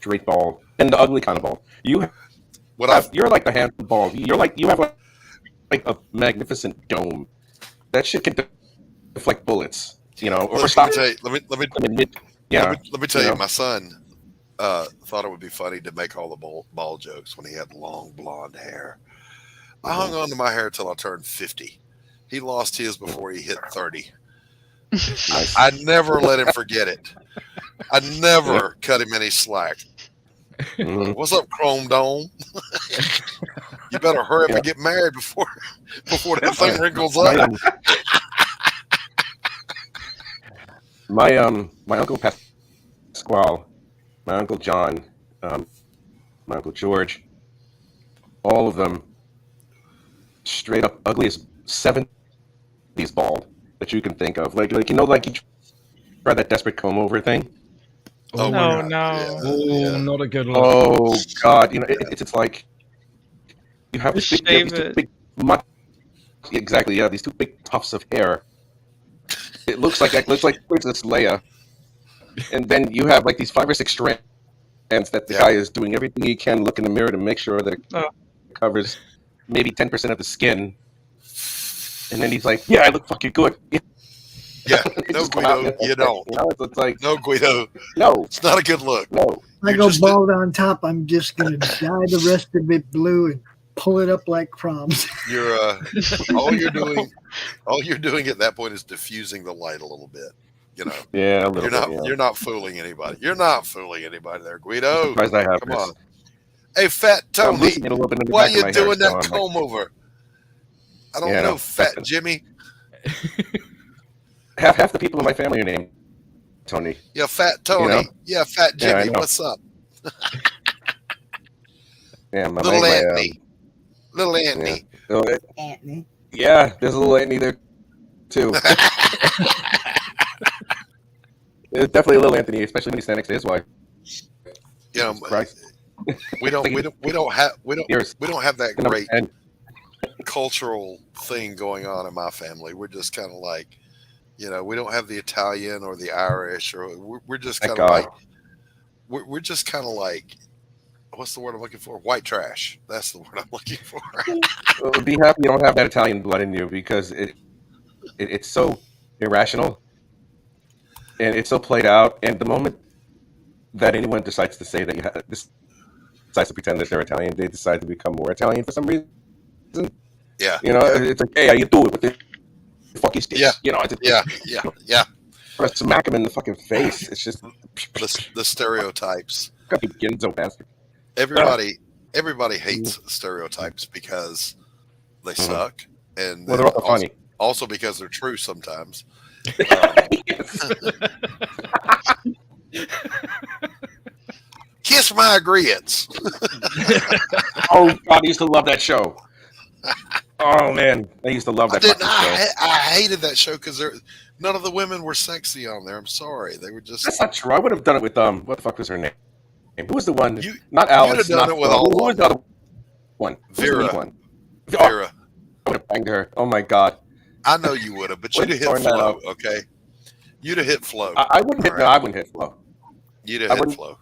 straight bald and the ugly kind of bald. You're like the handsome bald. You have like a magnificent dome. That shit can deflect bullets. Or stop. Let me tell you, know? my son thought it would be funny to make all the ball jokes when he had long blonde hair. I hung on to my hair till I turned 50. He lost his before he hit 30. I never let him forget it. I never cut him any slack. Mhm. What's up, Chrome Dome? You better hurry up and get married before that thing wrinkles up. My uncle Pasquale, my uncle John, my uncle George, all of them straight up ugliest 70s bald that you can think of. Like you try that desperate comb over thing. Oh No, my God. no. Oh, not a good look. Oh God, it's like you have Just these shave two it. big exactly, yeah, these two big tufts of hair. It looks like Princess Leia, and then you have like these 5 or 6 strands that the guy is doing everything he can, look in the mirror to make sure that it Oh. covers maybe 10% of the skin, and then he's like, "Yeah, I look fucking good." Yeah, It no, just come out, Guido, you don't. It's like No, Guido, no, it's not a good look. no. I You're go just- bald on top. I'm just gonna dye the rest of it blue and pull it up like crumbs. You're all you're doing at that point is diffusing the light a little bit. Yeah, a little You're bit. not Yeah. you're not fooling anybody. You're not fooling anybody there, Guido. Surprised I have Come this. on. Hey, Fat I'm Tony, losing it a little bit in the why back of you my hair, doing so that I'm like, comb over? I don't Yeah, I know, know. Fat Jimmy. half the people in my family are named Tony. Yeah, Fat Tony. Yeah, Fat Yeah, I Jimmy. know. What's up? Yeah, Little Anthony. Little Anthony. Anthony. Yeah, there's a little Anthony there too. It's definitely a little Anthony, especially when he's standing next to his wife. Jesus Christ. we don't have Years. that Number great 10. cultural thing going on in my family. We're just kind of like, we don't have the Italian or the Irish, or we're just Thank kind of God. like, we're just kind of like, what's the word I'm looking for? White trash. That's the word I'm looking for. Well, be happy you don't have that Italian blood in you, because it's so irrational and it's so played out. And the moment that anyone decides to say that decides to pretend that they're Italian, they decide to become more Italian for some reason. Yeah. It's like, hey, how you do it with the fucking sticks? Yeah. It's Yeah. or smack him in the fucking face. It's just The stereotypes. getting so bastard. Everybody hates stereotypes because they suck, and Well, they're also funny. Also because they're true sometimes. Kiss my grits. Oh God, I used to love that show. Oh man, I used to love that fucking show. I hated that show because none of the women were sexy on there. I'm sorry, they were just. That's not true. I would have done it with what the fuck was her name? Who was the one? You- Not Alex. you'd have done not it with Phil. all Who was of the other one? Who was the Vera. lead one? Oh, Vera. I would have banged her. Oh my God. I know you would have, but you'd have hit Torn that Flo. up. Okay, you'd have hit Flo. I wouldn't hit. All No, right. I wouldn't hit Flo. You'd I have hit wouldn't- Flo.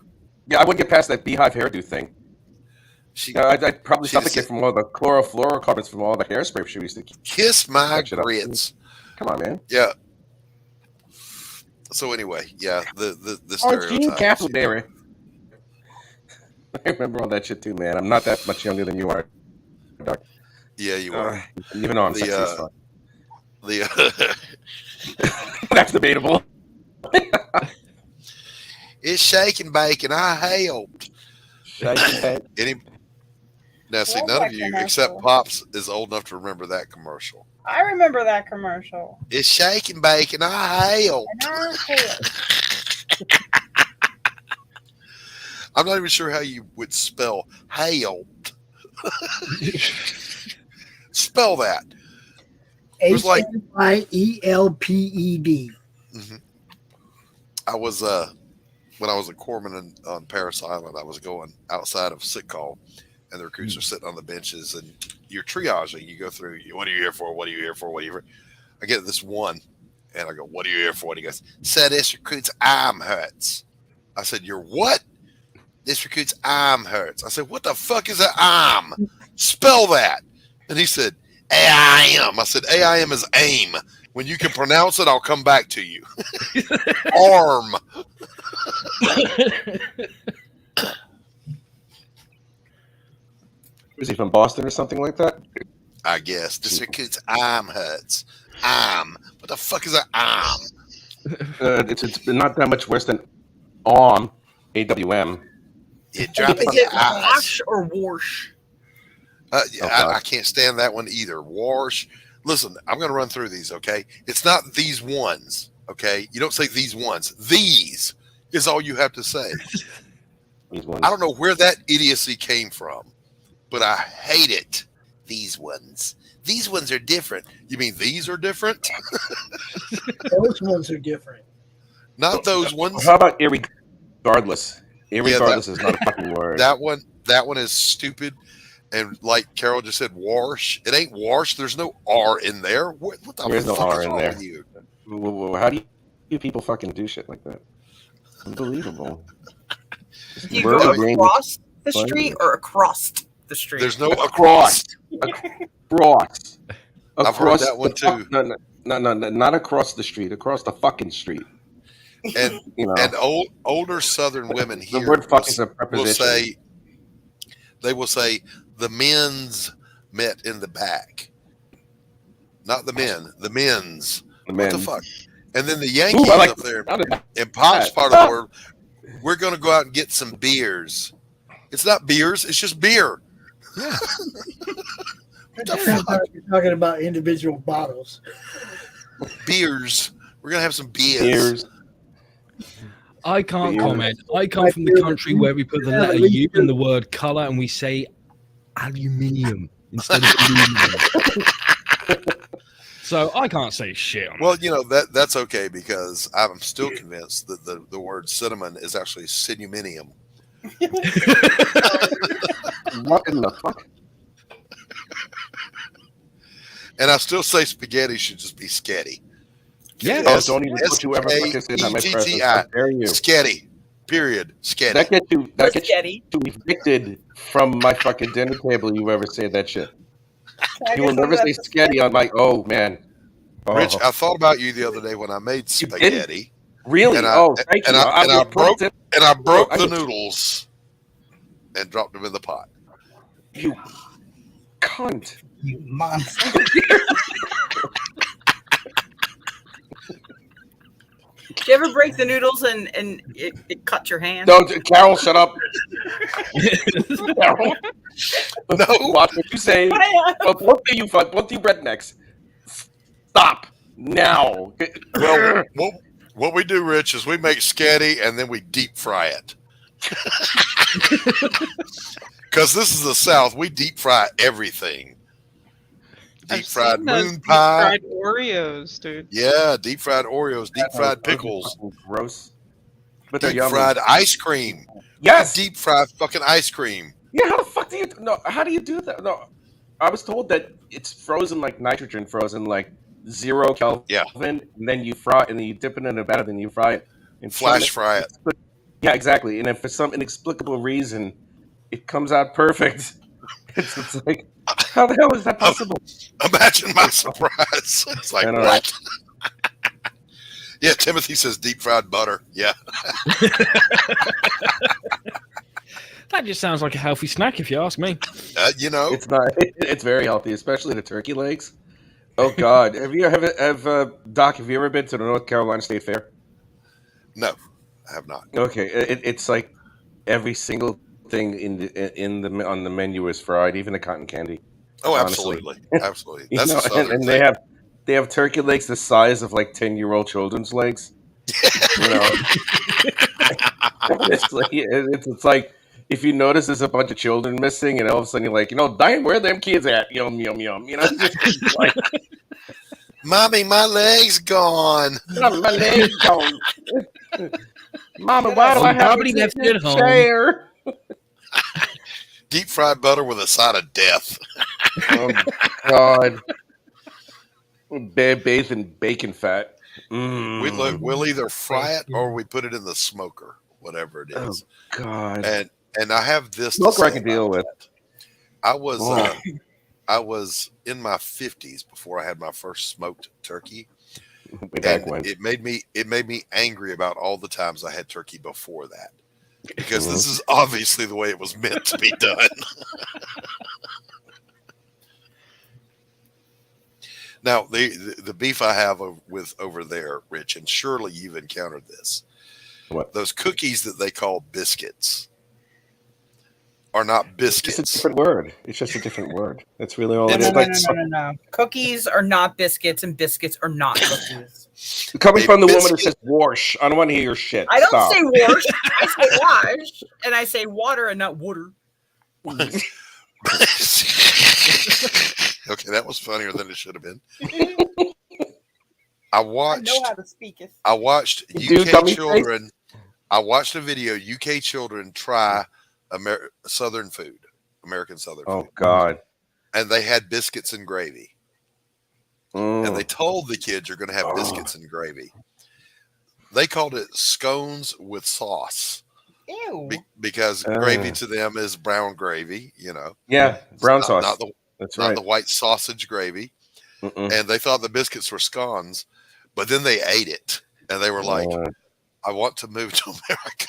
Yeah, I wouldn't get past that beehive hairdo thing. I'd probably She's a suffocate from all the chlorofluorocarbons from all the hairspray she used to keep. Kiss my That shit up. grits. Come on, man. Yeah. So anyway, yeah, the Oh, Gene stereotypes. Castleberry. I remember all that shit too, man. I'm not that much younger than you are. Doc. Yeah, you are. Even though I'm The, sexy as fuck. The That's debatable. it's shake and bake, and I helped. Any now, see, Love none that of you commercial. except Pops is old enough to remember that commercial. I remember that commercial. It's shake and bake, and I helped. And I hate I'm not even sure how you would spell helped. Spell that. It was like- HMIELPED. Mhm. I was when I was a corpsman on Paris Island, I was going outside of sick call, and the recruits are sitting on the benches, and you're triaging. You go through. What are you here for? What are you here for? What are you here for? I get this one, and I go, "What are you here for?" And he goes, "Said this recruit's arm hurts." I said, "Your what?" this recruit's arm hurts. I said, what the fuck is an arm? Spell that. And he said, AIM. I said, AIM is aim. When you can pronounce it, I'll come back to you. Arm. Was he from Boston or something like that? I guess. This recruit's arm hurts. Arm. What the fuck is an arm? It's not that much worse than arm. AWM. You drop Is it it eyes. wash or wash? I can't stand that one either. Wash. Listen, I'm going to run through these, okay? It's not these ones, okay? You don't say these ones. These is all you have to say. I don't know where that idiocy came from, but I hate it. These ones. These ones are different. You mean these are different? Those ones are different. Not those ones. How about irregardless? Irregardless is not a fucking word. That one is stupid. And like Carol just said, wash. It ain't wash. There's no R in there. What the There's fuck no R is in wrong there. with you? How do you people fucking do shit like that? Unbelievable. Do you go across the street or across the street? There's no across. Across. I've heard that one too. No, not across the street. Across the fucking street. And and older Southern women here the word "fuck" is a preposition. They will say the men's met in the back, not the men. The men's. What the fuck? And then the Yankees up there in Pop's part of the world, we're going to go out and get some beers. It's not beers. It's just beer. Yeah. You're talking about individual bottles. Beers. We're going to have some beers. I can't comment. I come from the country where we put the letter U in the word color and we say aluminium instead of aluminum. So I can't say shit on Well, that's okay because I'm still convinced that the word cinnamon is actually cinuminium. What in the fuck? And I still say spaghetti should just be sketty. Yeah. Don't even put you ever fucking say that, my presence. How dare you? Sketty. Period. Sketty. That gets you evicted from my fucking dinner table. You ever say that shit? You will never say sketty. I'm like, oh man. Oh. Rich, I thought about you the other day when I made spaghetti. Really? And thank you. I broke the noodles and dropped them in the pot. You cunt. You monster. Did you ever break the noodles and it cut your hand? No, Carol, shut up. Carol. No. Watch what you say. Both of you rednecks. Stop now. Well, what we do, Rich, is we make sketty and then we deep fry it. Because this is the South, we deep fry everything. Deep fried moon pie. Deep fried Oreos, dude. Yeah, deep fried Oreos, deep fried pickles. Gross. But they're deep yummy. fried ice cream. Yes. Deep fried fucking ice cream. Yeah, how the fuck do you how do you do that? No. I was told that it's frozen like nitrogen, frozen like 0 Kelvin. Yeah. And then you fry it and then you dip it in a batter, then you fry it. And flash fry it. Yeah, exactly. And then for some inexplicable reason, it comes out perfect. It's like, how the hell is that possible? Imagine my surprise. It's like, what? Yeah, Timothy says deep fried butter. Yeah. That just sounds like a healthy snack, if you ask me. It's not. It's very healthy, especially the turkey legs. Oh God, Doc? Have you ever been to the North Carolina State Fair? No, I have not. Okay, it's like every single thing on the menu is fried, even the cotton candy. Oh, honestly. Absolutely. That's and they have turkey legs the size of like 10-year-old children's legs. It's like if you notice there's a bunch of children missing, and all of a sudden you're like, Diane, where are them kids at? Yum yum yum. Like, Mommy, my leg's gone. Mommy, my leg's gone. Mama, why do I have a chair? Deep fried butter with a side of death. Oh God! Bathed in bacon fat. We'll either fry it or we put it in the smoker, whatever it is. Oh God! And And I have this. Smoker I can deal with. I was in my 50s before I had my first smoked turkey. Way back And when. it made me angry about all the times I had turkey before that. Because this is obviously the way it was meant to be done. Now, the beef I have with over there, Rich, and surely you've encountered this. What? Those cookies that they call biscuits are not biscuits. It's a different word. It's just a different word. That's really all No, it no, is. no, no, no, no. Cookies are not biscuits, and biscuits are not cookies. Coming A from the woman biscuit- that says wash, I don't want to hear your shit. I don't Stop. say wash. I say wash, and I say water and not water. Okay, that was funnier than it should have been. I I know how to speak it. I watched You do, UK dummy children. I watched a video. UK children try Southern food, American Southern Oh food, God. and they had biscuits and gravy. And they told the kids you're going to have biscuits and gravy. They called it scones with sauce. Ew. Because gravy to them is brown gravy, you know. Yeah, brown Not- sauce. Not the, That's not right. the white sausage gravy. And they thought the biscuits were scones, but then they ate it. And they were like, I want to move to America.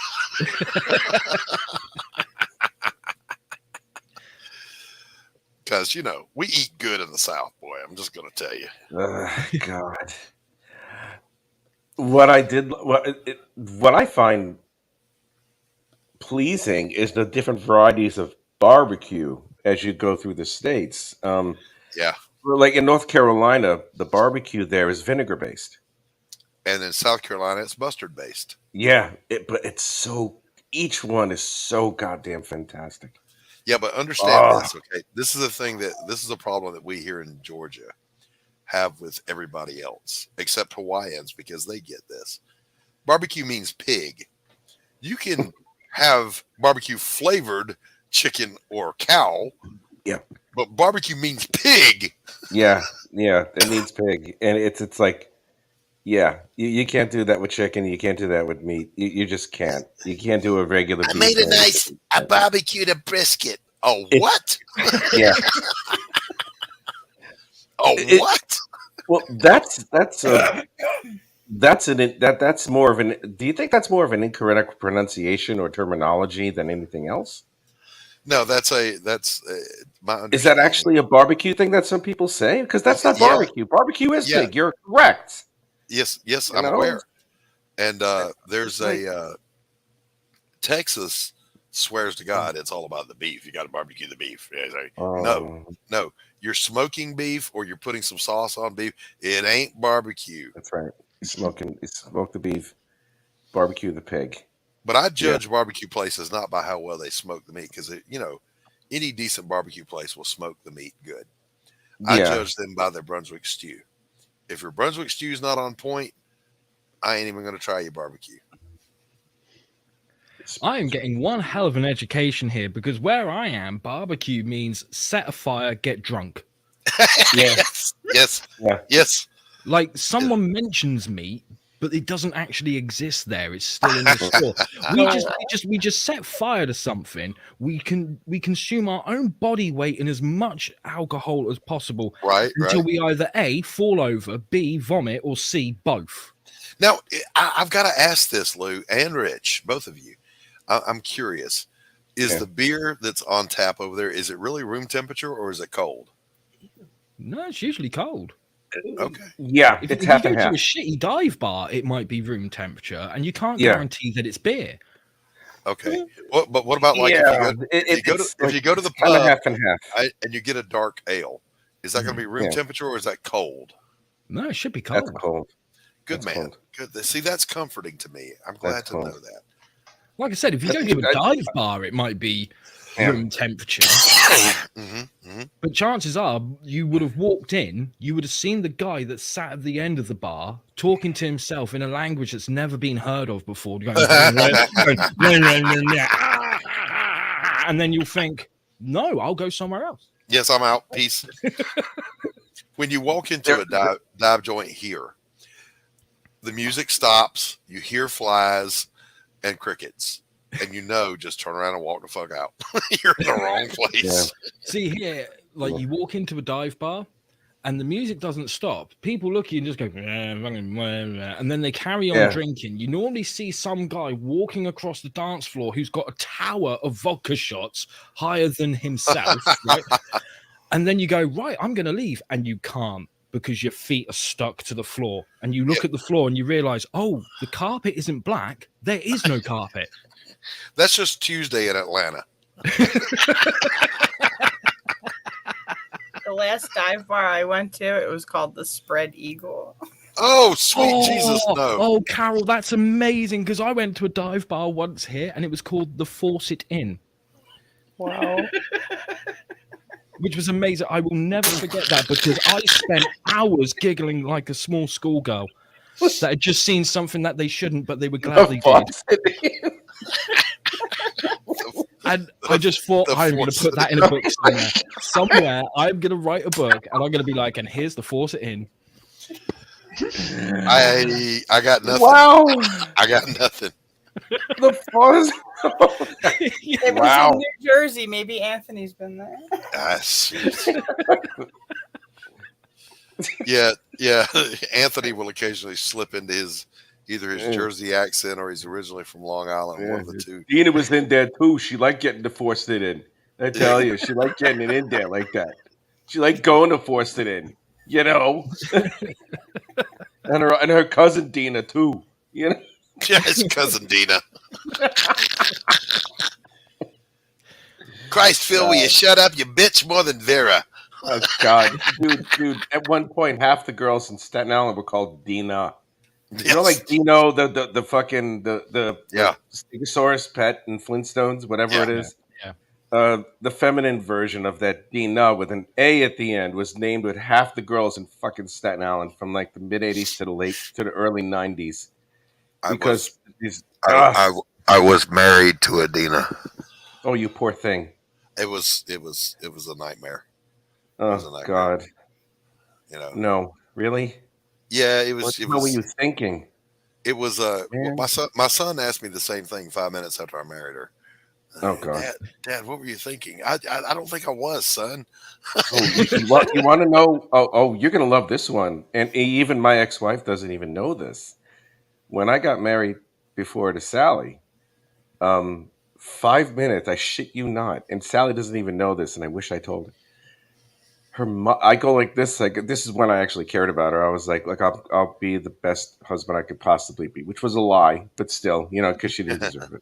Because, you know, we eat good in the South, boy. I'm just going to tell you. God. What I find pleasing is the different varieties of barbecue as you go through the states. Yeah. Like in North Carolina, the barbecue there is vinegar based. And in South Carolina, it's mustard based. Yeah, but each one is so goddamn fantastic. Yeah, but understand this, okay? This is a problem that we here in Georgia have with everybody else, except Hawaiians, because they get this. Barbecue means pig. You can have barbecue flavored chicken or cow. Yeah. But barbecue means pig. Yeah, it means pig. And it's like, yeah, you can't do that with chicken. You can't do that with meat. You just can't. You can't do a regular beef. I barbecued a brisket. Oh, what? Yeah. What? Well, that's more of an. Do you think that's more of an incorrect pronunciation or terminology than anything else? No, that's my understanding. Is that actually a barbecue thing that some people say? Because that's not barbecue. Barbecue is pig. You're correct. Yes, I'm aware. And there's Texas swears to God it's all about the beef. You got to barbecue the beef. It's like, no, you're smoking beef or you're putting some sauce on beef. It ain't barbecue. That's right. Smoke the beef, barbecue the pig. But I judge barbecue places not by how well they smoke the meat, because any decent barbecue place will smoke the meat good. I judge them by their Brunswick stew. If your Brunswick stew is not on point, I ain't even going to try your barbecue. I am getting one hell of an education here, because where I am, barbecue means set a fire, get drunk. Yes. Like someone mentions meat, but it doesn't actually exist there. It's still in the store. We just set fire to something. We consume our own body weight in as much alcohol as possible, until we either A, fall over, B, vomit, or C, both. Now, I've got to ask this, Lou and Rich, both of you. I'm curious. Is the beer that's on tap over there, is it really room temperature or is it cold? No, it's usually cold. Okay. Yeah, If it's you half go and to half. a shitty dive bar, it might be room temperature, and you can't guarantee that it's beer. Okay. But what about if you go to the pub half and half, and you get a dark ale? Is that going to be room temperature or is that cold? No, it should be cold. That's cold. Good, man. Cold. Good. See, that's comforting to me. I'm glad to know that. Like I said, if you go to a dive bar, it might be room temperature. But chances are, you would have walked in, you would have seen the guy that sat at the end of the bar talking to himself in a language that's never been heard of before, and then you'll think, no, I'll go somewhere else. Yes, I'm out. Peace. When you walk into a dive joint here, the music stops, you hear flies and crickets. and just turn around and walk the fuck out. You're in the wrong place. See here, like you walk into a dive bar and the music doesn't stop. People look at you and just go, and then they carry on drinking. You normally see some guy walking across the dance floor who's got a tower of vodka shots higher than himself, right? And then you go, right, I'm going to leave. And you can't because your feet are stuck to the floor. And you look at the floor and you realize, oh, the carpet isn't black. There is no carpet. That's just Tuesday in Atlanta. The last dive bar I went to, it was called the Spread Eagle. Oh, sweet Jesus, no. Oh, Carol, that's amazing, because I went to a dive bar once here, and it was called the Fawcett Inn. Wow. Which was amazing. I will never forget that, because I spent hours giggling like a small schoolgirl that had just seen something that they shouldn't, but they were glad they did. And I just thought, I'm going to put that in a book somewhere. Somewhere, I'm going to write a book, and I'm going to be like, and here's the Fawcett Inn. I got nothing. Wow. I got nothing. The fuzz. It was in New Jersey. Maybe Anthony's been there. Yeah. Anthony will occasionally slip into either his Jersey accent or he's originally from Long Island. One of the two. Dina was in there too. She liked getting the forced it in. I tell you, she liked getting it in there like that. She liked going to force it in, you know. and her cousin Dina too, you know. Yeah, his cousin Dina. Christ, Phil, will you shut up? You bitch more than Vera. Oh God, dude. At one point, half the girls in Staten Island were called Dina. You know, like Dino, the fucking the Stegosaurus pet in Flintstones, whatever it is. Yeah. The feminine version of that Dina with an A at the end was named with half the girls in fucking Staten Island from like the mid '80s to the early '90s. Because I was married to a Dina. Oh, you poor thing. It was a nightmare. Oh God. You know. No, really? Yeah, it was. What were you thinking? It was. My son asked me the same thing 5 minutes after I married her. Oh God, Dad, what were you thinking? I don't think I was, son. you want to know? Oh, you're gonna love this one. And even my ex-wife doesn't even know this. When I got married before to Sally, 5 minutes. I shit you not. And Sally doesn't even know this, and I wish I told her. I go like this. Like this is when I actually cared about her. I was like, I'll be the best husband I could possibly be, which was a lie, but still, you know, because she didn't deserve it.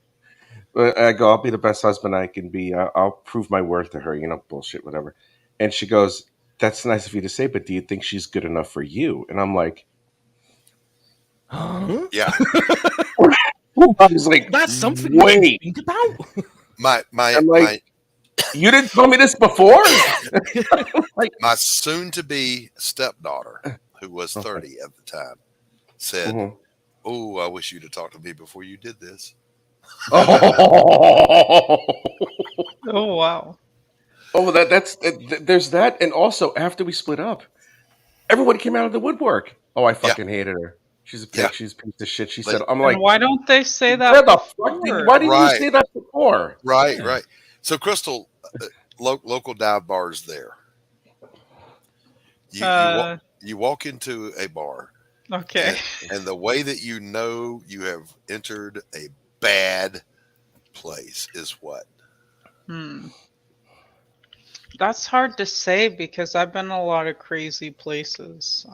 But I go, I'll be the best husband I can be. I'll prove my worth to her, you know, bullshit, whatever. And she goes, "That's nice of you to say, but do you think she's good enough for you?" And I'm like, huh? Yeah. I was like, that's something wait. to think about. My you didn't tell me this before? My soon-to-be stepdaughter, who was 30 at the time, said, "Oh, I wish you'd have talked to me before you did this." Oh wow! Oh, that's there's that, and also after we split up, everybody came out of the woodwork. Oh, I fucking hated her. She's a pig. She's a piece of shit. She said, "I'm like, why don't they say that? Why didn't you say that before?" Right. So, Crystal, local dive bars there. You walk into a bar. Okay. And the way that you know you have entered a bad place is what? That's hard to say because I've been in a lot of crazy places.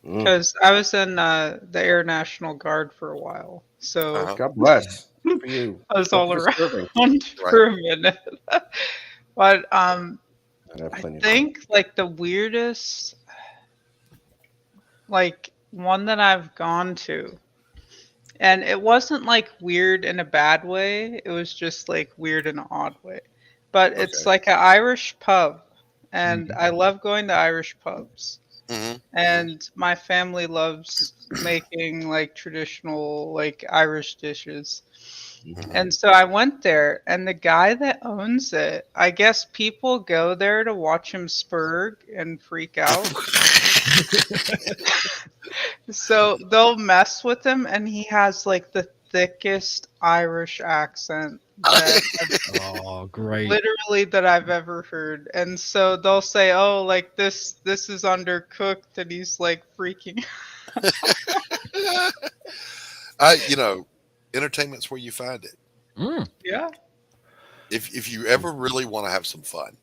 Because I was in the Air National Guard for a while. So God bless. Good for you. I was all around for a minute. But I think like the weirdest like one that I've gone to, and it wasn't like weird in a bad way, it was just like weird in an odd way. But it's like an Irish pub, and I love going to Irish pubs. And my family loves making like traditional like Irish dishes. And so I went there, and the guy that owns it, I guess people go there to watch him spurg and freak out. So they'll mess with him, and he has like the thickest Irish accent that Oh, great. literally that I've ever heard. And so they'll say, "Oh, like this is undercooked," and he's like freaking. Entertainment's where you find it. Mm. Yeah. If you ever really want to have some fun,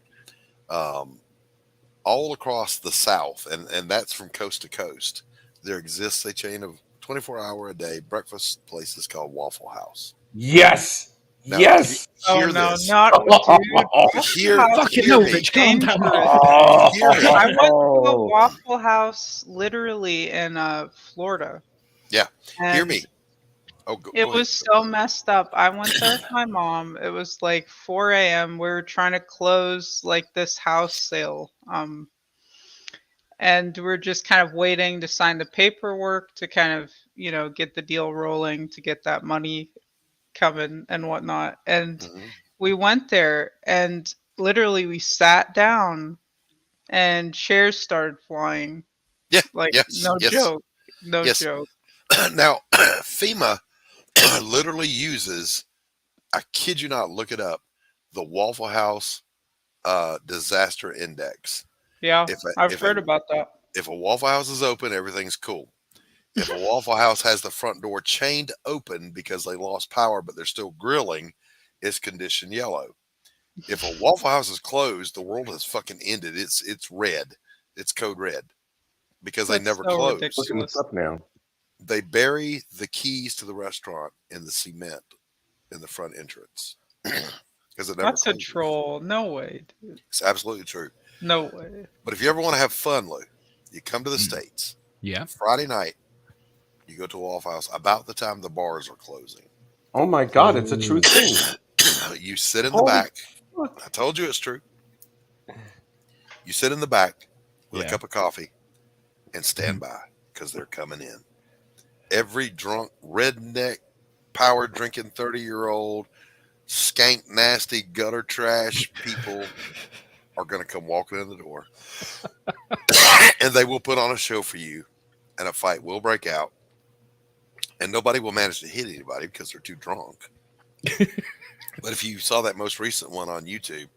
all across the South, and that's from coast to coast, there exists a chain of 24-hour-a-day breakfast places called Waffle House. Yes. Now, Yes. hear Oh no, this. not dude. Hear, Fucking hear hell, me. Rich, calm down. Oh. Hear me. I went to a Waffle House literally in Florida. Yeah, hear And me. Oh, go it ahead. was so messed up. I went there with my mom. It was like 4 a.m. We were trying to close like this house sale. And we're just kind of waiting to sign the paperwork to kind of, get the deal rolling to get that money coming and whatnot. And Mhm. we went there and literally we sat down and chairs started flying. Yeah. Like Yes. no Yes. joke. No Yes. joke. Now, FEMA literally uses, I kid you not, look it up, the Waffle House disaster index. Yeah, I've If heard about that. If a Waffle House is open, everything's cool. If a Waffle House has the front door chained open because they lost power, but they're still grilling, it's condition yellow. If a Waffle House is closed, the world has fucking ended. It's red. It's code red because they That's never so closed. Looking this up now. They bury the keys to the restaurant in the cement in the front entrance because it never That's a closes. troll. No way, dude. It's absolutely true. No way. But if you ever want to have fun, Lou, you come to the States. Yeah. Friday night, you go to a Waffle House about the time the bars are closing. Oh my God, it's a true thing. You sit in the Holy back. fuck. I told you it's true. You sit in the back with a cup of coffee and stand by because they're coming in. Every drunk, redneck, power drinking 30-year-old, skank, nasty, gutter trash people are going to come walking in the door. And they will put on a show for you, and a fight will break out. And nobody will manage to hit anybody because they're too drunk. But if you saw that most recent one on YouTube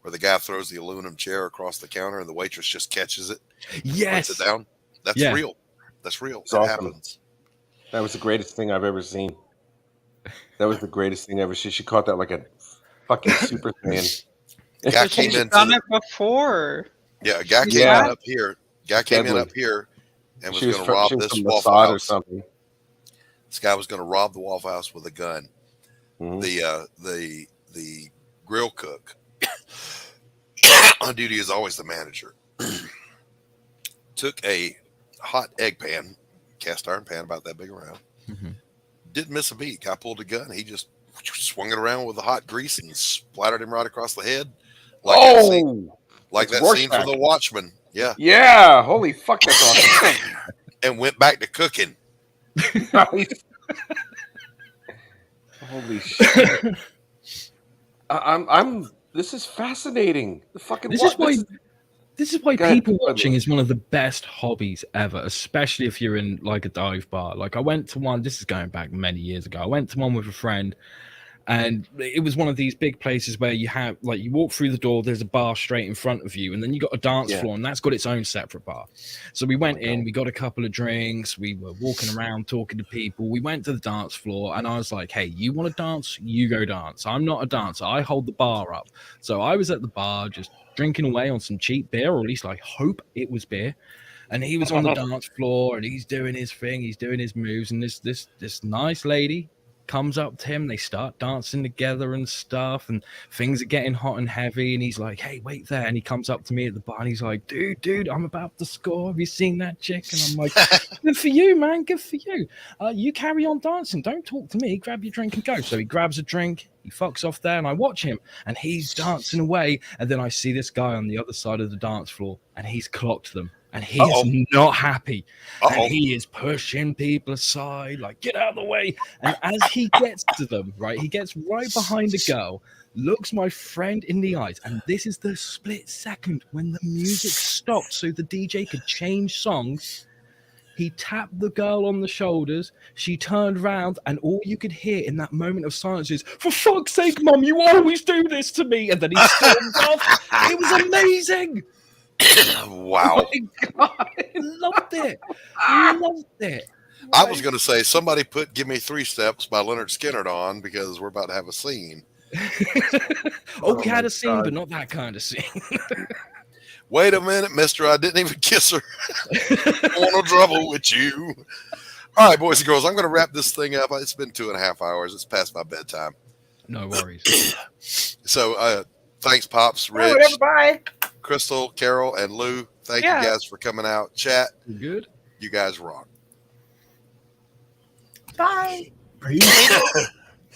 where the guy throws the aluminum chair across the counter and the waitress just catches it, Yes. puts it down, that's Yeah. real. That's real. It's That awesome. happens. That was the greatest thing I've ever seen. That was the greatest thing ever. She caught that like a fucking super fan. Guy But came she's into done the, it before. yeah, a guy came Yeah. in up here. Guy came in Deadly. up here and was She was going to from, rob she was this from Waffle Mossad or House. something. This guy was going to rob the Waffle House with a gun. Mhm. The grill cook on duty is always the manager. Took a hot egg pan, cast iron pan about that big around. Mhm. Didn't miss a beat. Guy pulled a gun. He just swung it around with the hot grease and splattered him right across the head. Like that scene, like it's that scene from Rorschach. The Watchmen. Yeah. Yeah, holy fuck, that's awesome. And went back to cooking. Holy shit! I'm. This is fascinating. The fucking. This is why Go ahead. people watching is one of the best hobbies ever, especially if you're in like a dive bar. Like I went to one, this is going back many years ago. I went to one with a friend, and it was one of these big places where you have like you walk through the door, there's a bar straight in front of you, and then you got a dance floor, and that's got its own separate bar. So we went in, we got a couple of drinks, we were walking around talking to people. We went to the dance floor, and I was like, "Hey, you want to dance? You go dance. I'm not a dancer. I hold the bar up." So I was at the bar just drinking away on some cheap beer, or at least I hope it was beer. And he was on the dance floor, and he's doing his thing, he's doing his moves, and this nice lady comes up to him. They start dancing together and stuff, and things are getting hot and heavy. And he's like, "Hey, wait there!" And he comes up to me at the bar, and he's like, "Dude, I'm about to score. Have you seen that chick?" And I'm like, "Good for you, man. Good for you. You carry on dancing. Don't talk to me. Grab your drink and go." So he grabs a drink. He fucks off there, and I watch him, and he's dancing away. And then I see this guy on the other side of the dance floor, and he's clocked them. And he's not happy. And he is pushing people aside, like, "Get out of the way." And as he gets to them, right, he gets right behind the girl, looks my friend in the eyes. And this is the split second when the music stopped so the DJ could change songs. He tapped the girl on the shoulders. She turned round, and all you could hear in that moment of silence is, "For fuck's sake, Mum, you always do this to me." And then he stormed off. It was amazing. Wow. Oh my God, I loved it. Loved it. I was going to say, somebody put Give Me 3 Steps by Leonard Skinner on because we're about to have a scene. We had a scene, but not that kind of scene. Wait a minute, mister. I didn't even kiss her. I want no trouble with you. All right, boys and girls, I'm going to wrap this thing up. It's been 2.5 hours. It's past my bedtime. No worries. So, thanks, Pops, Rich, Whatever, bye. Crystal, Carol, and Lou. Thank you guys for coming out. Chat. Good. You guys rock. Bye. Peace.